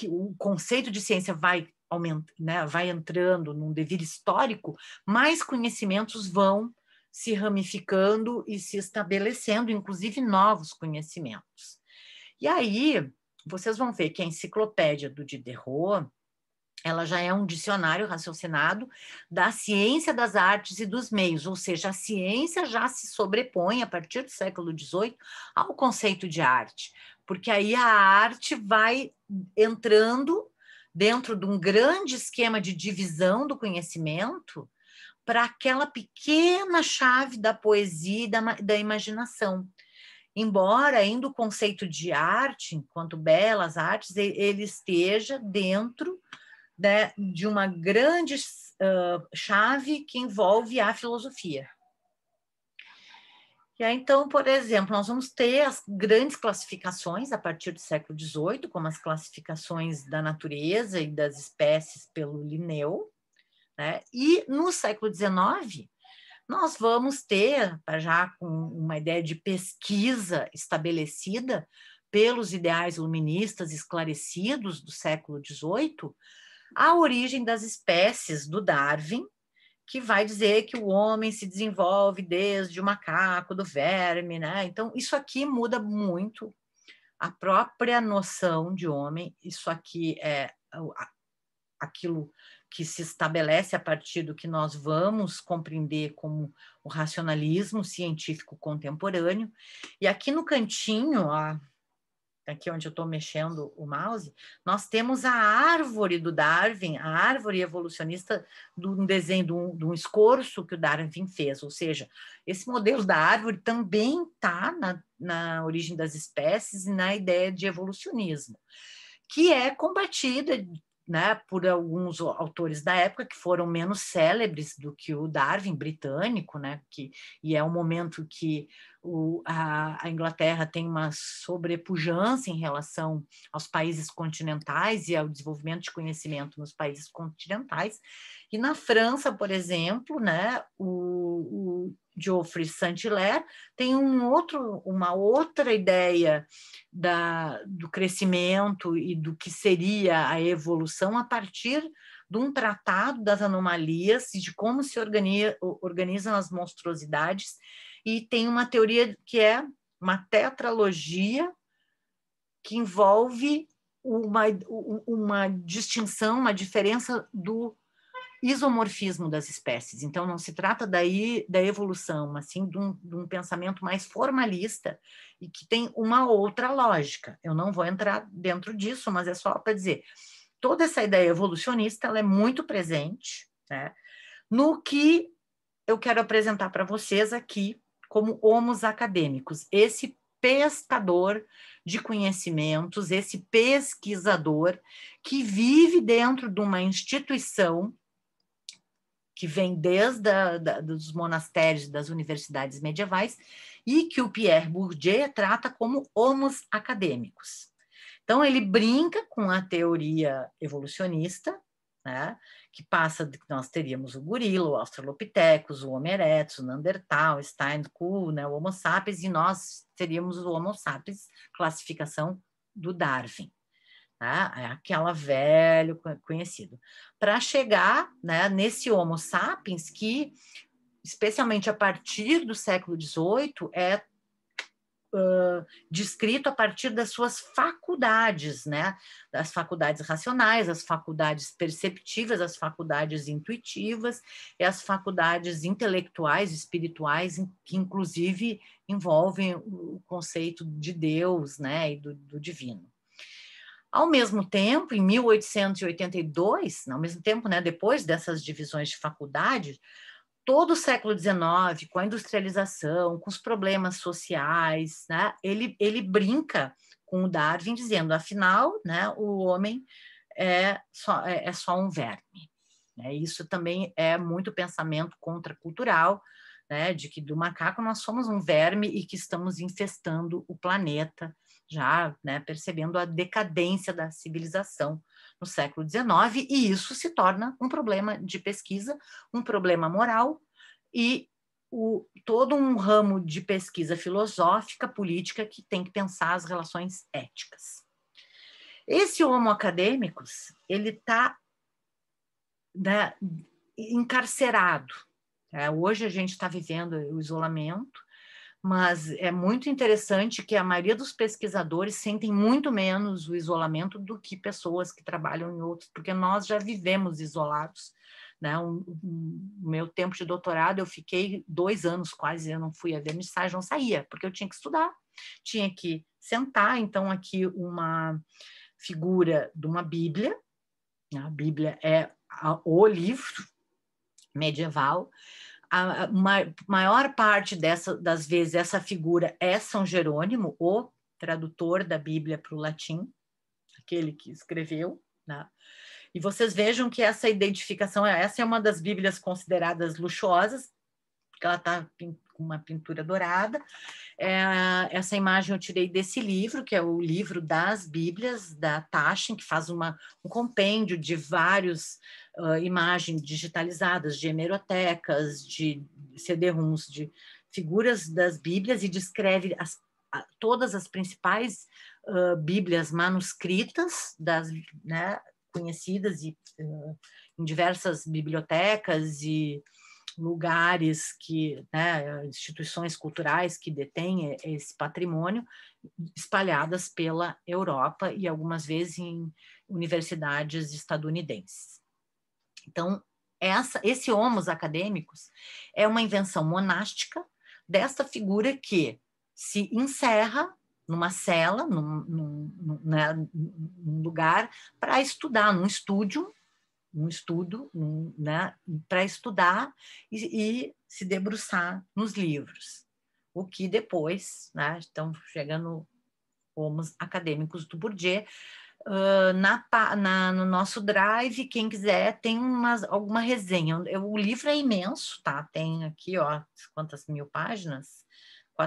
A: o conceito de ciência vai aumentando, né, vai entrando num devir histórico, mais conhecimentos vão se ramificando e se estabelecendo, inclusive novos conhecimentos. E aí, vocês vão ver que a enciclopédia do Diderot, ela já é um dicionário raciocinado da ciência das artes e dos meios, ou seja, a ciência já se sobrepõe, a partir do século XVIII, ao conceito de arte, porque aí a arte vai entrando dentro de um grande esquema de divisão do conhecimento, para aquela pequena chave da poesia e da imaginação. embora ainda o conceito de arte, enquanto belas artes, ele esteja dentro, né, de uma grande chave que envolve a filosofia. E aí, então, por exemplo, nós vamos ter as grandes classificações a partir do século XVIII, como as classificações da natureza e das espécies pelo Linneu, né? E no século XIX, nós vamos ter, já com uma ideia de pesquisa estabelecida pelos ideais iluministas esclarecidos do século XVIII, a origem das espécies do Darwin, que vai dizer que o homem se desenvolve desde o macaco, do verme, né? Então, isso aqui muda muito a própria noção de homem. Isso aqui é aquilo que se estabelece a partir do que nós vamos compreender como o racionalismo científico contemporâneo. E aqui no cantinho, aqui onde eu estou mexendo o mouse, nós temos a árvore do Darwin, a árvore evolucionista do desenho de um escorço que o Darwin fez, ou seja, esse modelo da árvore também está na origem das espécies e na ideia de evolucionismo, que é combatida, né, por alguns autores da época que foram menos célebres do que o Darwin britânico, né, e é um momento que a Inglaterra tem uma sobrepujança em relação aos países continentais e ao desenvolvimento de conhecimento nos países continentais. E na França, por exemplo, né, o Geoffroy Saint-Hilaire tem uma outra ideia do crescimento e do que seria a evolução a partir de um tratado das anomalias e de como se organizam as monstruosidades, e tem uma teoria que é uma tetralogia que envolve uma distinção, uma diferença do isomorfismo das espécies. Então, não se trata daí da evolução, mas sim de um pensamento mais formalista e que tem uma outra lógica. Eu não vou entrar dentro disso, mas é só para dizer, toda essa ideia evolucionista ela é muito presente, né, no que eu quero apresentar para vocês aqui como homos acadêmicos, esse pescador de conhecimentos, esse pesquisador que vive dentro de uma instituição que vem desde dos monastérios, das universidades medievais, e que o Pierre Bourdieu trata como homos acadêmicos. Então, ele brinca com a teoria evolucionista, né, que passa de que nós teríamos o gorila, o Australopithecus, o Homo erectus, o Neandertal, Steinkuhl, né, o Homo sapiens, e nós teríamos o Homo sapiens, classificação do Darwin. Tá? É aquela velho conhecido. Para chegar, né, nesse Homo sapiens que, especialmente a partir do século XVIII, é descrito a partir das suas faculdades, né? Das faculdades racionais, as faculdades perceptivas, as faculdades intuitivas e as faculdades intelectuais, espirituais, que inclusive envolvem o conceito de Deus, né? E do divino. Ao mesmo tempo, em 1882, ao mesmo tempo, né, depois dessas divisões de faculdade, todo o século XIX, com a industrialização, com os problemas sociais, né, ele brinca com o Darwin, dizendo, afinal, né, o homem é só um verme. Né? Isso também é muito pensamento contracultural, né, de que do macaco nós somos um verme e que estamos infestando o planeta, já, né, percebendo a decadência da civilização no século XIX, e isso se torna um problema de pesquisa, um problema moral e todo um ramo de pesquisa filosófica, política, que tem que pensar as relações éticas. Esse homo acadêmicos, ele está, né, encarcerado. Hoje a gente está vivendo o isolamento, mas é muito interessante que a maioria dos pesquisadores sentem muito menos o isolamento do que pessoas que trabalham em outros, porque nós já vivemos isolados. Né? O meu tempo de doutorado, eu fiquei 2 anos quase, eu não fui a vernissagem, não saía, porque eu tinha que estudar, tinha que sentar. Então, aqui uma figura de uma Bíblia, a Bíblia é o livro medieval. A maior parte das vezes essa figura é São Jerônimo, o tradutor da Bíblia para o latim, aquele que escreveu, né? E vocês vejam que essa identificação, essa é uma das Bíblias consideradas luxuosas, porque ela está com uma pintura dourada. Essa imagem eu tirei desse livro, que é o livro das Bíblias, da Taschen, que faz um compêndio de várias imagens digitalizadas, de hemerotecas, de CD-ROMs, de figuras das Bíblias, e descreve todas as principais Bíblias manuscritas, né, conhecidas em diversas bibliotecas e lugares né, instituições culturais que detêm esse patrimônio, espalhadas pela Europa e algumas vezes em universidades estadunidenses. Então, esse Homos Academicus é uma invenção monástica desta figura que se encerra numa cela, num lugar para estudar, num estudo, né, para estudar e se debruçar nos livros. O que depois, né, estão chegando Homos Academicus do Bourdieu. No nosso Drive, quem quiser, tem alguma resenha. O livro é imenso, tá? Tem aqui, ó, quantas mil páginas?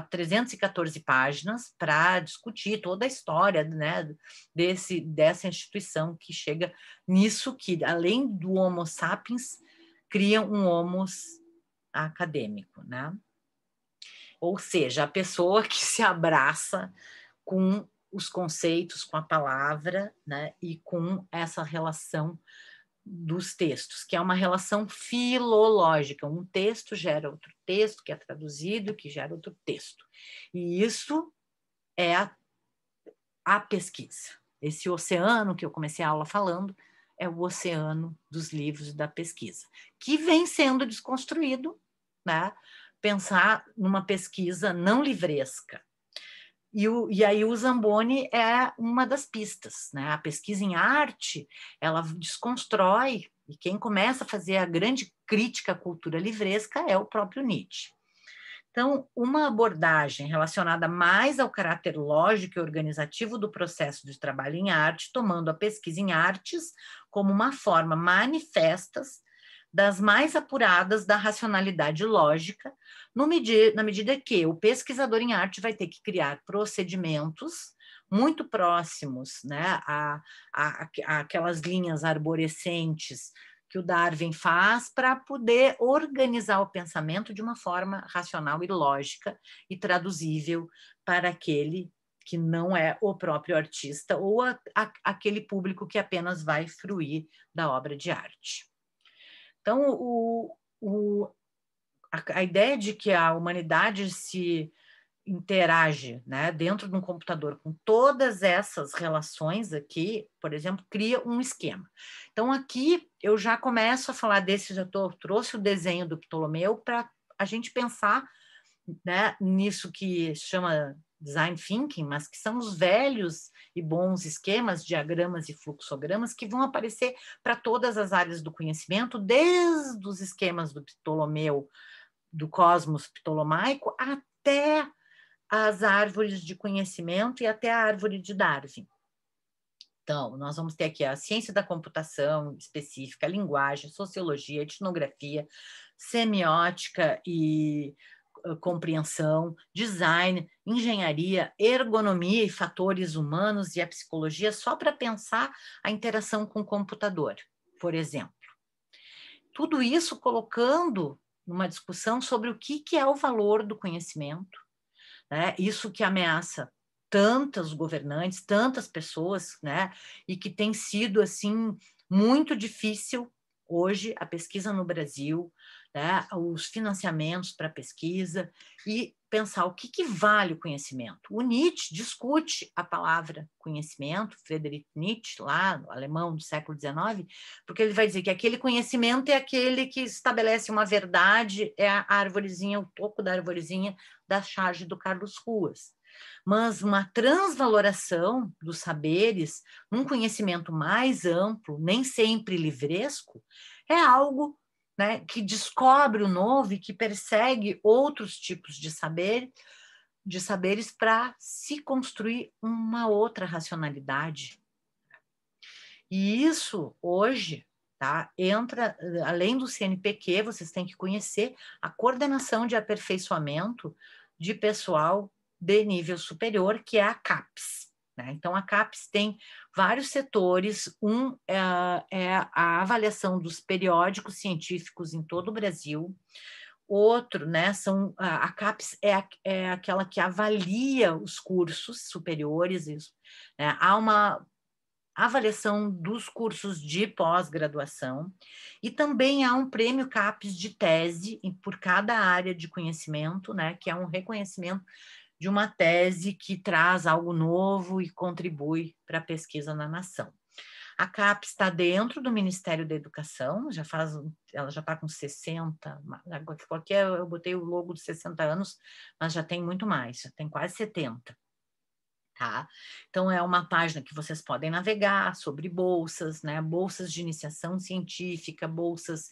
A: 314 páginas para discutir toda a história, né, dessa instituição que chega nisso, que além do Homo sapiens, cria um Homos acadêmico, né? Ou seja, a pessoa que se abraça com os conceitos, com a palavra, né, e com essa relação dos textos, que é uma relação filológica. Um texto gera outro texto, que é traduzido, que gera outro texto. E isso é a pesquisa. Esse oceano que eu comecei a aula falando é o oceano dos livros da pesquisa, que vem sendo desconstruído, né? Pensar numa pesquisa não livresca. E aí o Zamboni é uma das pistas, né? A pesquisa em arte, ela desconstrói, e quem começa a fazer a grande crítica à cultura livresca é o próprio Nietzsche. Então, uma abordagem relacionada mais ao caráter lógico e organizativo do processo de trabalho em arte, tomando a pesquisa em artes como uma forma manifesta das mais apuradas da racionalidade lógica, na medida que o pesquisador em arte vai ter que criar procedimentos muito próximos, né, aquelas linhas arborescentes que o Darwin faz para poder organizar o pensamento de uma forma racional e lógica e traduzível para aquele que não é o próprio artista ou aquele público que apenas vai fruir da obra de arte. Então, a ideia de que a humanidade se interage, né, dentro de um computador com todas essas relações aqui, por exemplo, cria um esquema. Então, aqui eu já começo a falar trouxe o desenho do Ptolomeu para a gente pensar, né, nisso que chama design thinking, mas que são os velhos e bons esquemas, diagramas e fluxogramas que vão aparecer para todas as áreas do conhecimento, desde os esquemas do Ptolomeu, do cosmos ptolomaico, até as árvores de conhecimento e até a árvore de Darwin. Então, nós vamos ter aqui a ciência da computação específica, a linguagem, sociologia, etnografia, semiótica e compreensão, design, engenharia, ergonomia e fatores humanos e a psicologia, só para pensar a interação com o computador, por exemplo. Tudo isso colocando numa discussão sobre o que é o valor do conhecimento, né? Isso que ameaça tantos governantes, tantas pessoas, né? E que tem sido assim muito difícil hoje a pesquisa no Brasil, né? Os financiamentos para pesquisa e pensar o que vale o conhecimento. O Nietzsche discute a palavra conhecimento, Friedrich Nietzsche, lá, alemão do século XIX, porque ele vai dizer que aquele conhecimento é aquele que estabelece uma verdade, é a arvorezinha, o toco da arvorezinha da charge do Carlos Ruas. Mas uma transvaloração dos saberes, um conhecimento mais amplo, nem sempre livresco, é algo, né, que descobre o novo e que persegue outros tipos de saberes para se construir uma outra racionalidade. E isso, hoje, tá, entra, além do CNPq, vocês têm que conhecer a coordenação de aperfeiçoamento de pessoal de nível superior, que é a CAPES. Né? Então, a CAPES tem vários setores. Um é a avaliação dos periódicos científicos em todo o Brasil. Outro, né, a CAPES é aquela que avalia os cursos superiores. Né? Há uma avaliação dos cursos de pós-graduação e também há um prêmio CAPES de tese por cada área de conhecimento, né, que é um reconhecimento de uma tese que traz algo novo e contribui para a pesquisa na nação. A CAPES está dentro do Ministério da Educação, ela já está com 60, eu botei o logo de 60 anos, mas já tem muito mais, já tem quase 70. Tá? Então, é uma página que vocês podem navegar sobre bolsas, né? Bolsas de iniciação científica, bolsas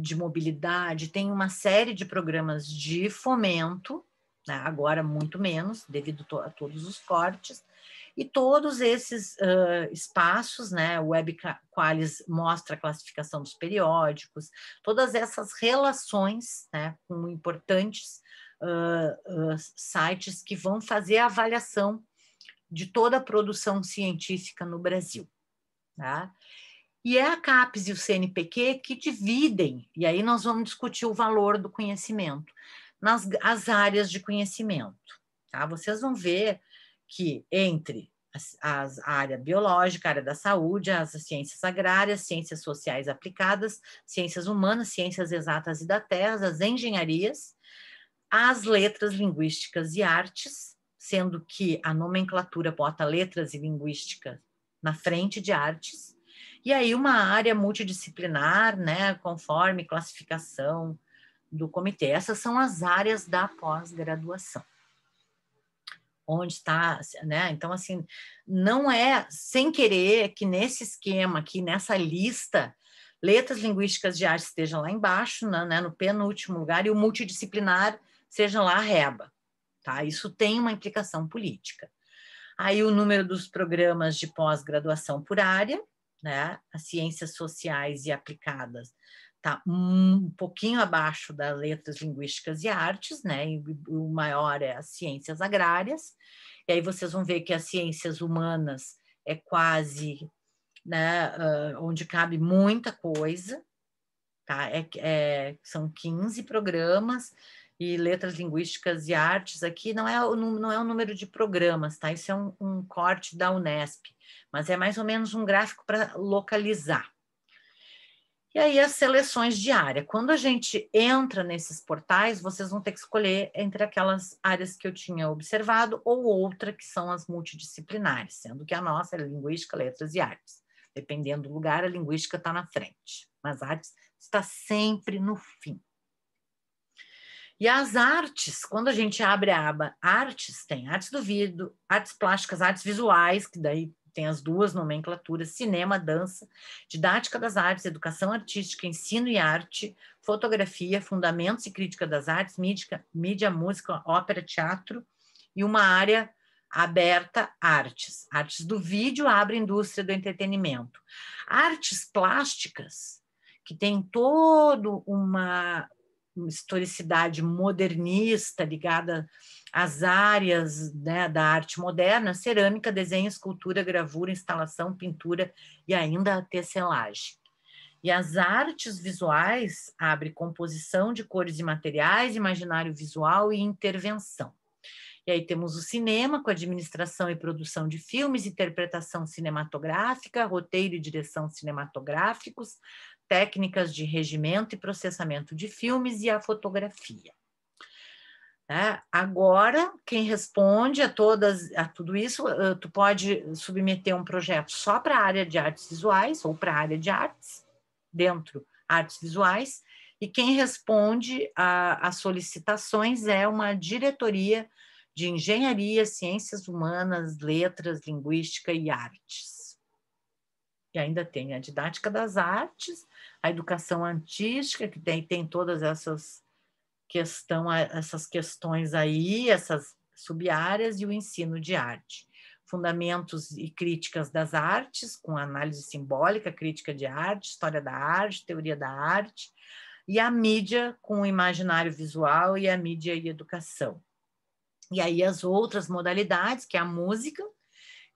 A: de mobilidade, tem uma série de programas de fomento, né? Agora muito menos, devido a todos os cortes, e todos esses espaços, né? O WebQualis mostra a classificação dos periódicos, todas essas relações, né? Com importantes sites que vão fazer a avaliação de toda a produção científica no Brasil. Tá? E é a CAPES e o CNPq que dividem, e aí nós vamos discutir o valor do conhecimento, as áreas de conhecimento. Tá? Vocês vão ver que entre a área biológica, a área da saúde, as ciências agrárias, ciências sociais aplicadas, ciências humanas, ciências exatas e da terra, as engenharias, as letras, linguísticas e artes, sendo que a nomenclatura bota letras e linguística na frente de artes, e aí uma área multidisciplinar, né, conforme classificação do comitê. Essas são as áreas da pós-graduação. Onde está, né? Então, assim, não é sem querer que nesse esquema aqui, nessa lista, letras, linguísticas e artes estejam lá embaixo, né, no penúltimo lugar, e o multidisciplinar seja lá a reba. Tá? Isso tem uma implicação política. Aí o número dos programas de pós-graduação por área, né? As ciências sociais e aplicadas está um pouquinho abaixo das letras, linguísticas e artes, né? E o maior é as ciências agrárias. E aí vocês vão ver que as ciências humanas é quase, né, onde cabe muita coisa, tá? São 15 programas, e letras, linguísticas e artes aqui não é o número de programas, tá? Isso é um corte da Unesp, mas é mais ou menos um gráfico para localizar. E aí as seleções de área. Quando a gente entra nesses portais, vocês vão ter que escolher entre aquelas áreas que eu tinha observado ou outra que são as multidisciplinares, sendo que a nossa é linguística, letras e artes. Dependendo do lugar, a linguística está na frente, mas a artes está sempre no fim. E as artes, quando a gente abre a aba artes, tem artes do vídeo, artes plásticas, artes visuais, que daí tem as duas nomenclaturas, cinema, dança, didática das artes, educação artística, ensino e arte, fotografia, fundamentos e crítica das artes, mídia, música, ópera, teatro, e uma área aberta, artes. Artes do vídeo abre a indústria do entretenimento. Artes plásticas, que tem todo uma historicidade modernista ligada às áreas, né, da arte moderna, cerâmica, desenho, escultura, gravura, instalação, pintura e ainda a tecelagem. E as artes visuais abre composição de cores e materiais, imaginário visual e intervenção. E aí temos o cinema, com administração e produção de filmes, interpretação cinematográfica, roteiro e direção cinematográficos, técnicas de regimento e processamento de filmes e a fotografia. Agora, quem responde a tudo isso, tu pode submeter um projeto só para a área de artes visuais ou para a área de artes, dentro artes visuais, e quem responde às solicitações é uma diretoria de engenharia, ciências humanas, letras, linguística e artes. e ainda tem a didática das artes, a educação artística, que tem todas essas questões aí, essas sub-áreas, e o ensino de arte. Fundamentos e críticas das artes, com análise simbólica, crítica de arte, história da arte, teoria da arte, e a mídia com o imaginário visual e a mídia e educação. E aí as outras modalidades, que é a música,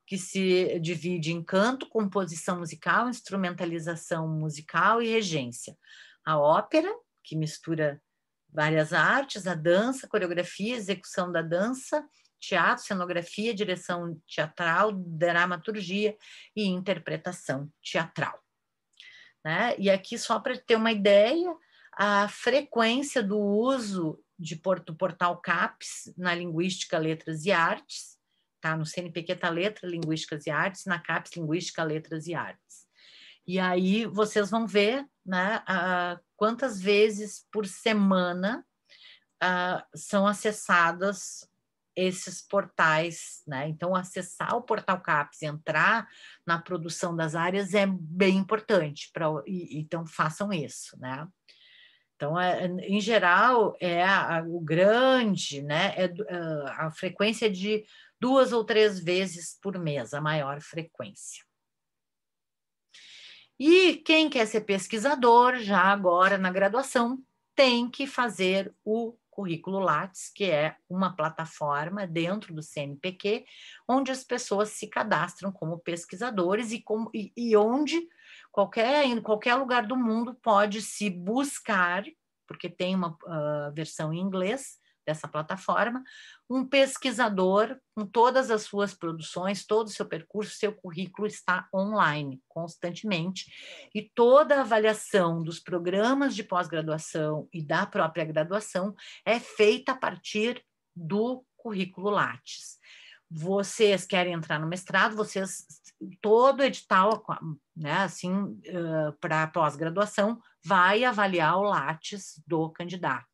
A: que se divide em canto, composição musical, instrumentalização musical e regência. A ópera, que mistura várias artes, a dança, coreografia, execução da dança, teatro, cenografia, direção teatral, dramaturgia e interpretação teatral. Né? E aqui, só para ter uma ideia, a frequência do uso do portal CAPES na Linguística, Letras e Artes, tá? No CNPq está Letra, Linguísticas e Artes, na CAPES, Linguística, Letras e Artes. E aí vocês vão ver, né, quantas vezes por semana são acessadas esses portais, né? Então, acessar o portal CAPES, entrar na produção das áreas é bem importante, então façam isso, né? Então, em geral, o grande, né? A frequência de 2 ou 3 vezes por mês, a maior frequência. E quem quer ser pesquisador, já agora na graduação, tem que fazer o Currículo Lattes, que é uma plataforma dentro do CNPq, onde as pessoas se cadastram como pesquisadores e onde em qualquer lugar do mundo pode se buscar, porque tem uma versão em inglês dessa plataforma, um pesquisador com todas as suas produções, todo o seu percurso, seu currículo está online constantemente, e toda a avaliação dos programas de pós-graduação e da própria graduação é feita a partir do Currículo Lattes. Vocês querem entrar no mestrado, todo edital, né, assim, para pós-graduação, vai avaliar o Lattes do candidato.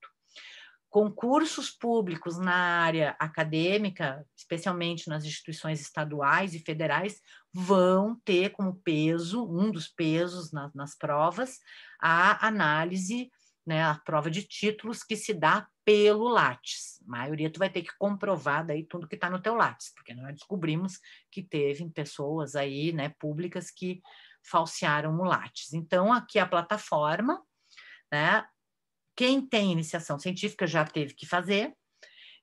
A: Concursos públicos na área acadêmica, especialmente nas instituições estaduais e federais, vão ter como peso, um dos pesos nas provas, a análise, né, a prova de títulos que se dá pelo Lattes. A maioria tu vai ter que comprovar daí tudo que está no teu Lattes, porque nós descobrimos que teve pessoas aí, né, públicas que falsearam o Lattes. Então, aqui a plataforma, né? Quem tem iniciação científica já teve que fazer,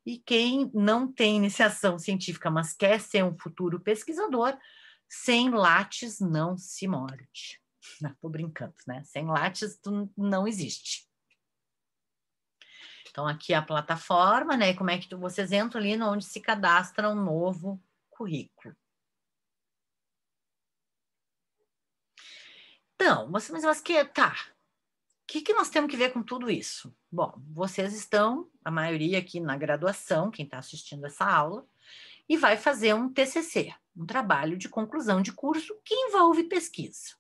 A: e quem não tem iniciação científica, mas quer ser um futuro pesquisador, sem Lattes não se morde. Estou brincando, né? Sem Lattes tu não existe. Então, aqui é a plataforma, né? Como é que vocês entram ali onde se cadastra um novo currículo. Então, mas que tá. O que nós temos que ver com tudo isso? Bom, vocês estão, a maioria aqui na graduação, quem está assistindo essa aula, e vai fazer um TCC, um trabalho de conclusão de curso que envolve pesquisa.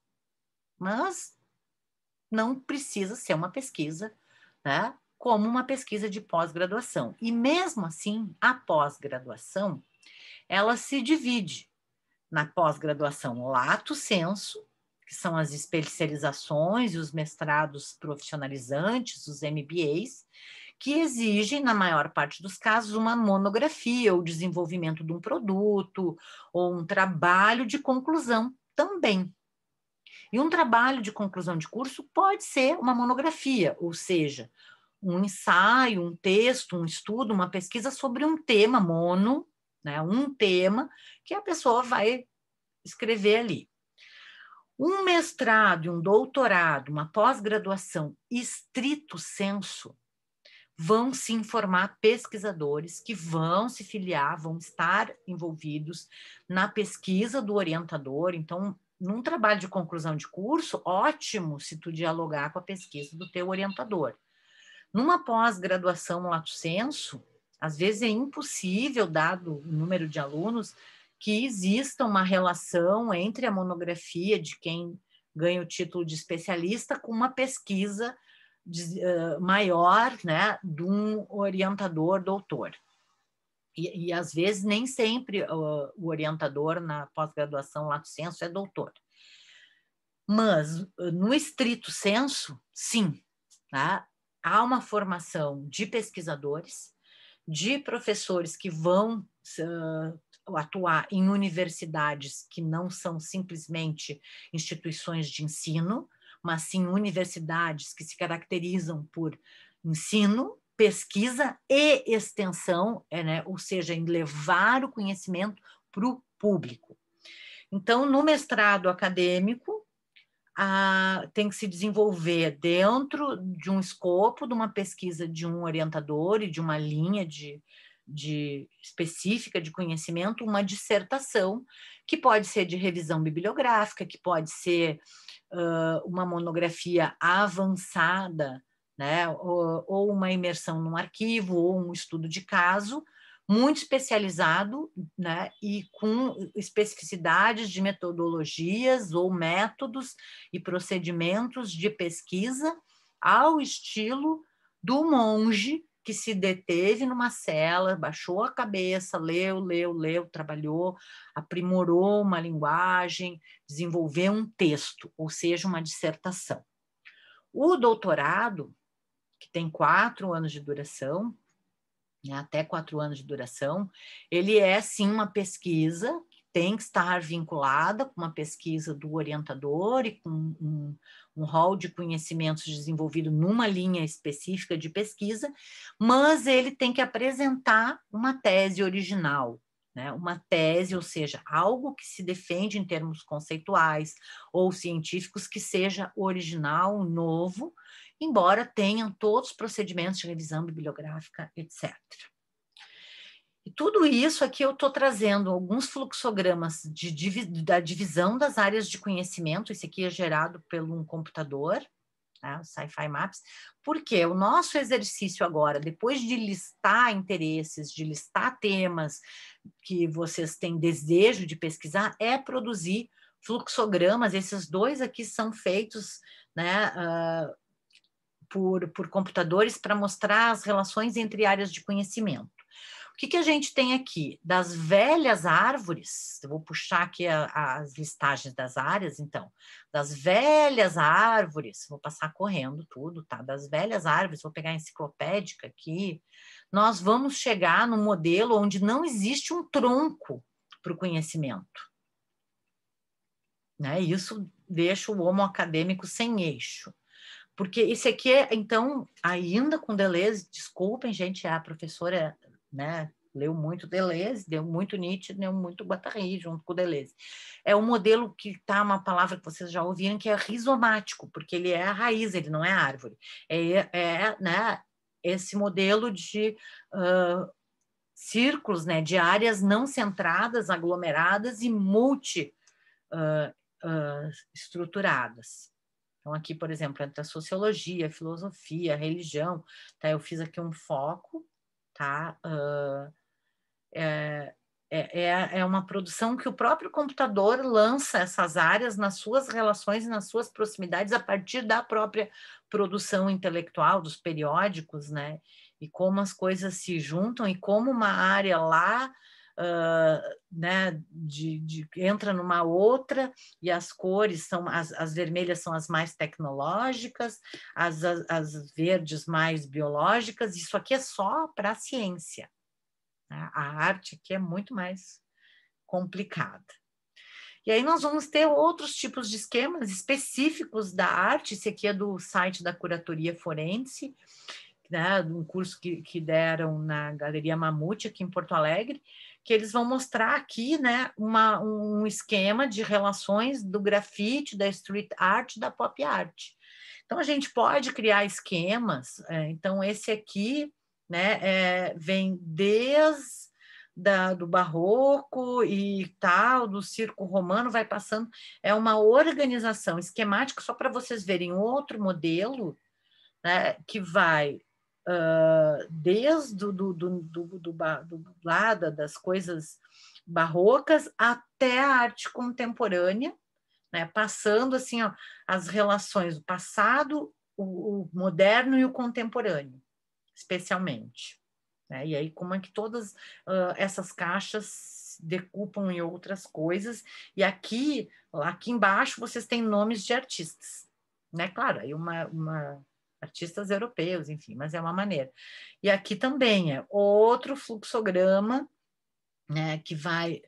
A: Mas não precisa ser uma pesquisa, né, como uma pesquisa de pós-graduação. E mesmo assim, a pós-graduação, ela se divide na pós-graduação lato sensu, que são as especializações e os mestrados profissionalizantes, os MBAs, que exigem, na maior parte dos casos, uma monografia, ou desenvolvimento de um produto, ou um trabalho de conclusão também. E um trabalho de conclusão de curso pode ser uma monografia, ou seja, um ensaio, um texto, um estudo, uma pesquisa sobre um tema né, um tema que a pessoa vai escrever ali. Um mestrado e um doutorado, uma pós-graduação estrito sensu, vão se informar pesquisadores que vão se filiar, vão estar envolvidos na pesquisa do orientador. Então, num trabalho de conclusão de curso, ótimo se tu dialogar com a pesquisa do teu orientador. Numa pós-graduação lato sensu, às vezes é impossível, dado o número de alunos, que exista uma relação entre a monografia de quem ganha o título de especialista com uma pesquisa maior, né, de um orientador doutor. E às vezes nem sempre o orientador na pós-graduação lato sensu é doutor. Mas, no estrito senso, sim, tá? Há uma formação de pesquisadores, de professores que vão atuar em universidades que não são simplesmente instituições de ensino, mas sim universidades que se caracterizam por ensino, pesquisa e extensão, né? Ou seja, em levar o conhecimento para o público. Então, no mestrado acadêmico, tem que se desenvolver dentro de um escopo, de uma pesquisa de um orientador e de uma linha de específica de conhecimento, uma dissertação, que pode ser de revisão bibliográfica, que pode ser uma monografia avançada, né, ou uma imersão num arquivo, ou um estudo de caso, muito especializado, né, e com especificidades de metodologias ou métodos e procedimentos de pesquisa ao estilo do monge que se deteve numa cela, baixou a cabeça, leu, trabalhou, aprimorou uma linguagem, desenvolveu um texto, ou seja, uma dissertação. O doutorado, que tem 4 anos de duração, até 4 anos de duração, ele é sim uma pesquisa que tem que estar vinculada com uma pesquisa do orientador e com um rol de conhecimentos desenvolvido numa linha específica de pesquisa, mas ele tem que apresentar uma tese original, né? Uma tese, ou seja, algo que se defende em termos conceituais ou científicos que seja original, novo, embora tenham todos os procedimentos de revisão bibliográfica, etc. E tudo isso aqui eu estou trazendo alguns fluxogramas da divisão das áreas de conhecimento, isso aqui é gerado pelo um computador, né, o Sci-Fi Maps, porque o nosso exercício agora, depois de listar interesses, de listar temas que vocês têm desejo de pesquisar, é produzir fluxogramas, esses 2 aqui são feitos, né, por computadores para mostrar as relações entre áreas de conhecimento. O que a gente tem aqui? Das velhas árvores, eu vou puxar aqui as listagens das áreas, então, das velhas árvores, vou passar correndo tudo, tá? Das velhas árvores, vou pegar a enciclopédica aqui, nós vamos chegar no modelo onde não existe um tronco para o conhecimento, né? Isso deixa o homo acadêmico sem eixo. Porque esse aqui é, então, ainda com Deleuze, desculpem, gente, a professora, né, leu muito Deleuze, deu muito Nietzsche, deu muito Guattari junto com Deleuze. É um modelo que está, uma palavra que vocês já ouviram, que é rizomático, porque ele é a raiz, ele não é a árvore. Né, esse modelo de círculos, né, de áreas não centradas, aglomeradas e estruturadas. Então, aqui, por exemplo, entre a sociologia, a filosofia, a religião, tá? Eu fiz aqui um foco, tá? É uma produção que o próprio computador lança essas áreas nas suas relações e nas suas proximidades a partir da própria produção intelectual, dos periódicos, né? E como as coisas se juntam e como uma área lá né, entra numa outra, e as cores são, as vermelhas são as mais tecnológicas, as verdes mais biológicas, isso aqui é só para a ciência, né? A arte aqui é muito mais complicada. E aí nós vamos ter outros tipos de esquemas específicos da arte, esse aqui é do site da Curatoria Forense, né, um curso que deram na Galeria Mamute, aqui em Porto Alegre, que eles vão mostrar aqui, né, um esquema de relações do grafite, da street art, da pop art. Então, a gente pode criar esquemas, então esse aqui, né, vem desde do barroco e tal, do circo romano, vai passando, é uma organização esquemática, só para vocês verem outro modelo, né, que vai desde das coisas barrocas até a arte contemporânea, né, passando assim, ó, as relações do passado, o moderno e o contemporâneo, especialmente. Né? E aí, como é que todas essas caixas decupam em outras coisas, e aqui embaixo vocês têm nomes de artistas, né? Claro, aí artistas europeus, enfim, mas é uma maneira. E aqui também é outro fluxograma, né, que vai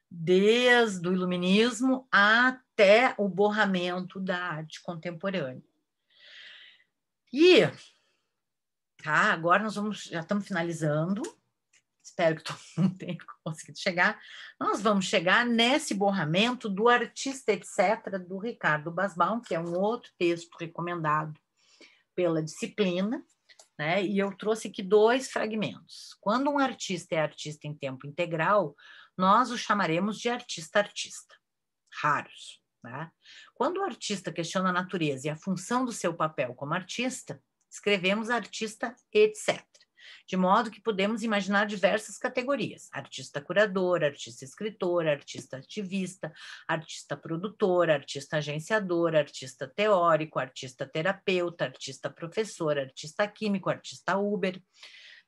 A: desde o iluminismo até o borramento da arte contemporânea. E tá, agora já estamos finalizando. Espero que todo mundo tenha conseguido chegar. Nós vamos chegar nesse borramento do Artista, etc., do Ricardo Basbaum, que é um outro texto recomendado pela disciplina, né? E eu trouxe aqui 2 fragmentos. Quando um artista é artista em tempo integral, nós o chamaremos de artista-artista, raros. Né? Quando o artista questiona a natureza e a função do seu papel como artista, escrevemos artista, etc., de modo que podemos imaginar diversas categorias: artista curador, artista escritor, artista ativista, artista produtor, artista agenciador, artista teórico, artista terapeuta, artista professor, artista químico, artista Uber,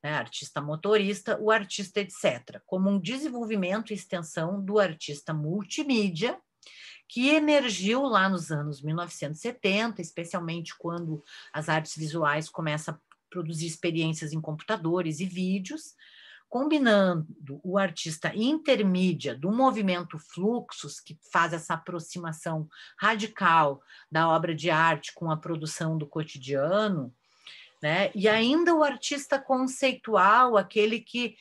A: né, artista motorista, o artista etc., como um desenvolvimento e extensão do artista multimídia, que emergiu lá nos anos 1970, especialmente quando as artes visuais começam a produzir experiências em computadores e vídeos, combinando o artista intermídia do movimento Fluxos, que faz essa aproximação radical da obra de arte com a produção do cotidiano, né? E ainda o artista conceitual, aquele que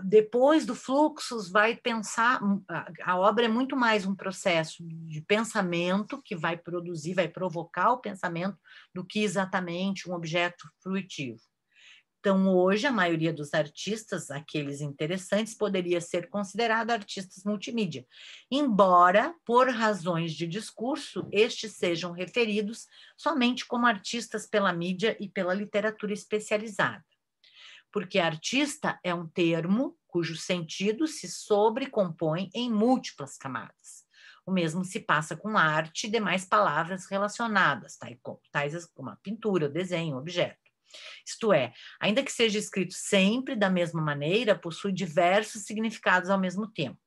A: depois do Fluxos vai pensar, a obra é muito mais um processo de pensamento que vai produzir, vai provocar o pensamento do que exatamente um objeto fruitivo. Então, hoje, a maioria dos artistas, aqueles interessantes, poderia ser considerado artistas multimídia, embora, por razões de discurso, estes sejam referidos somente como artistas pela mídia e pela literatura especializada. Porque artista é um termo cujo sentido se sobrecompõe em múltiplas camadas. O mesmo se passa com arte e demais palavras relacionadas, tais como a pintura, o desenho, o objeto. Isto é, ainda que seja escrito sempre da mesma maneira, possui diversos significados ao mesmo tempo.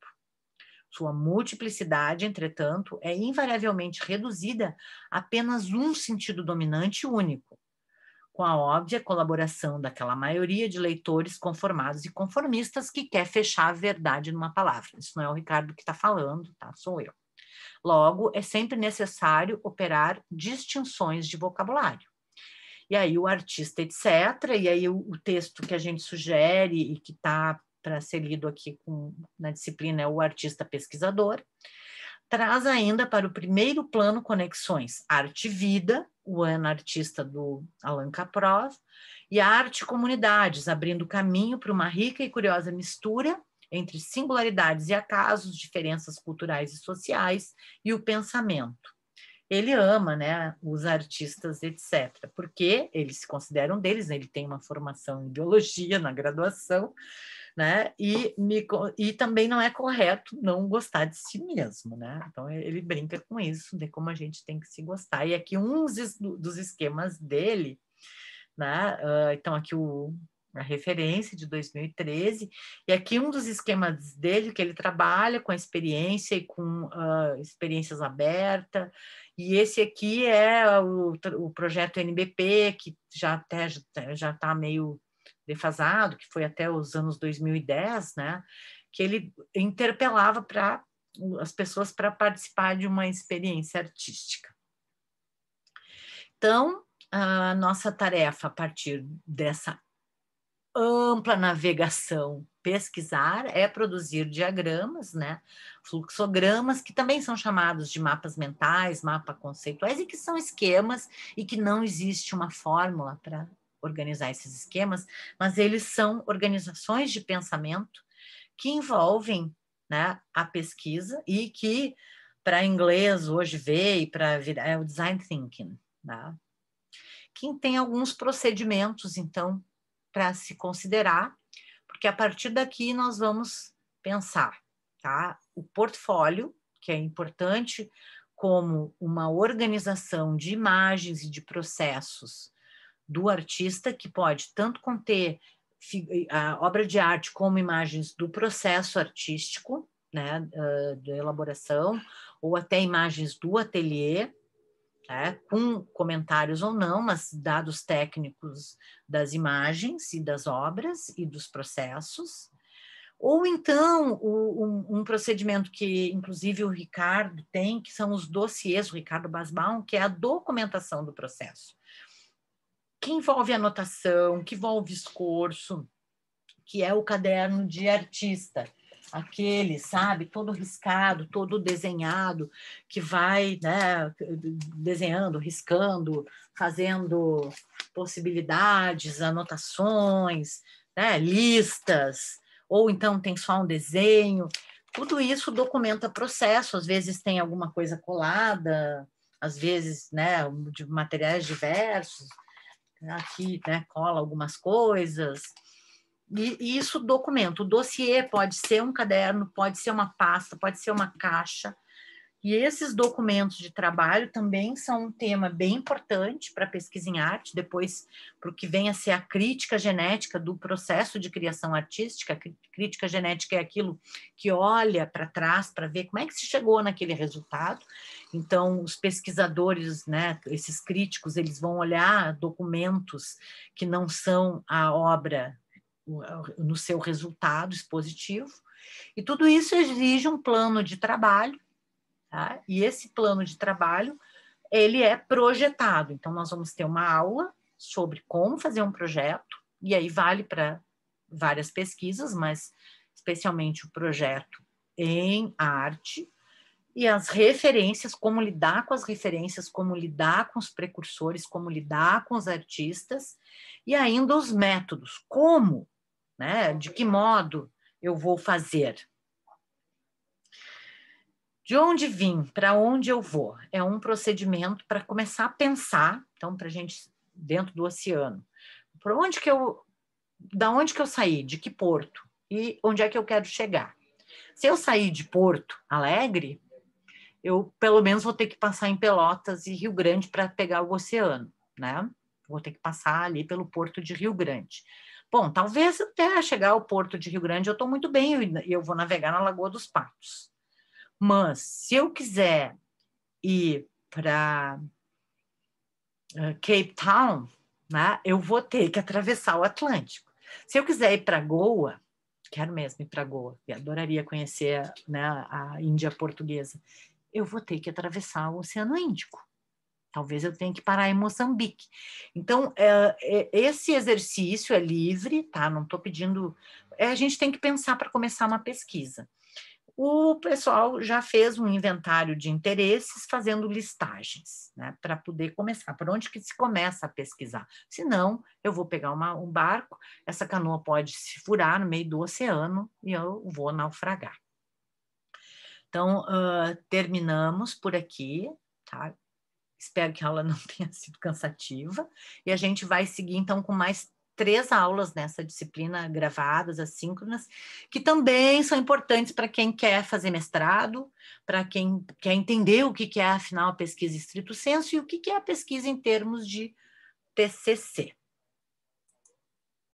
A: Sua multiplicidade, entretanto, é invariavelmente reduzida a apenas um sentido dominante único, com a óbvia colaboração daquela maioria de leitores conformados e conformistas que quer fechar a verdade numa palavra. Isso não é o Ricardo que está falando, tá? Sou eu. Logo, é sempre necessário operar distinções de vocabulário. E aí o artista, etc., e aí o texto que a gente sugere e que está para ser lido aqui na disciplina é o artista pesquisador, traz ainda para o primeiro plano conexões arte-vida, o anartista do Allan Kaprow, e a arte-comunidades, abrindo caminho para uma rica e curiosa mistura entre singularidades e acasos, diferenças culturais e sociais e o pensamento. Ele ama, né, os artistas, etc., porque eles se consideram deles, né, ele tem uma formação em biologia na graduação, né, e também não é correto não gostar de si mesmo, né, então ele brinca com isso, de como a gente tem que se gostar, e aqui um dos esquemas dele, né, então aqui a referência de 2013, e aqui um dos esquemas dele, que ele trabalha com a experiência e com experiências abertas, e esse aqui é o projeto NBP, que já está meio defasado, que foi até os anos 2010, né, que ele interpelava para as pessoas para participar de uma experiência artística. Então, a nossa tarefa a partir dessa ampla navegação, pesquisar, é produzir diagramas, né? Fluxogramas, que também são chamados de mapas mentais, mapas conceituais, e que são esquemas, e que não existe uma fórmula para organizar esses esquemas, mas eles são organizações de pensamento que envolvem, né, a pesquisa e que, para inglês, hoje veio para virar é o design thinking, né? Que tem alguns procedimentos, então, para se considerar, porque a partir daqui nós vamos pensar, tá? O portfólio, que é importante como uma organização de imagens e de processos do artista, que pode tanto conter a obra de arte como imagens do processo artístico, né, da elaboração, ou até imagens do ateliê, com comentários ou não, mas dados técnicos das imagens e das obras e dos processos. Ou então, um procedimento que, inclusive, o Ricardo tem, que são os dossiês, o Ricardo Basbaum, que é a documentação do processo, que envolve anotação, que envolve escorço, que é o caderno de artista, aquele, sabe, todo riscado, todo desenhado, que vai, né, desenhando, riscando, fazendo possibilidades, anotações, né, listas, ou então tem só um desenho. Tudo isso documenta processo, às vezes tem alguma coisa colada, às vezes, né, de materiais diversos, aqui, né, cola algumas coisas. E isso documenta. O dossiê pode ser um caderno, pode ser uma pasta, pode ser uma caixa. E esses documentos de trabalho também são um tema bem importante para a pesquisa em arte, depois para o que vem a ser a crítica genética do processo de criação artística. A crítica genética é aquilo que olha para trás para ver como é que se chegou naquele resultado. Então, os pesquisadores, né, esses críticos, eles vão olhar documentos que não são a obra no seu resultado expositivo, e tudo isso exige um plano de trabalho, tá? E esse plano de trabalho, ele é projetado. Então, nós vamos ter uma aula sobre como fazer um projeto, e aí vale para várias pesquisas, mas especialmente o projeto em arte, e as referências, como lidar com as referências, como lidar com os precursores, como lidar com os artistas, e ainda os métodos, como, né, de que modo eu vou fazer. De onde vim, para onde eu vou? É um procedimento para começar a pensar, então, para a gente, dentro do oceano, da onde que eu saí, de que porto, e onde é que eu quero chegar. Se eu sair de Porto Alegre, eu pelo menos vou ter que passar em Pelotas e Rio Grande para pegar o oceano, né? Vou ter que passar ali pelo porto de Rio Grande. Bom, talvez até chegar ao porto de Rio Grande eu estou muito bem e eu vou navegar na Lagoa dos Patos. Mas se eu quiser ir para Cape Town, né, eu vou ter que atravessar o Atlântico. Se eu quiser ir para Goa, quero mesmo ir para Goa, e adoraria conhecer, né, a Índia portuguesa, eu vou ter que atravessar o Oceano Índico. Talvez eu tenha que parar em Moçambique. Então, esse exercício é livre, tá? Não estou pedindo... a gente tem que pensar para começar uma pesquisa. O pessoal já fez um inventário de interesses fazendo listagens, né? Para poder começar. Por onde que se começa a pesquisar? Se não, eu vou pegar um barco, essa canoa pode se furar no meio do oceano e eu vou naufragar. Então, terminamos por aqui, tá? Espero que a aula não tenha sido cansativa. E a gente vai seguir, então, com mais 3 aulas nessa disciplina gravadas, assíncronas, que também são importantes para quem quer fazer mestrado, para quem quer entender o que é, afinal, a pesquisa estrito sensu e o que é a pesquisa em termos de TCC.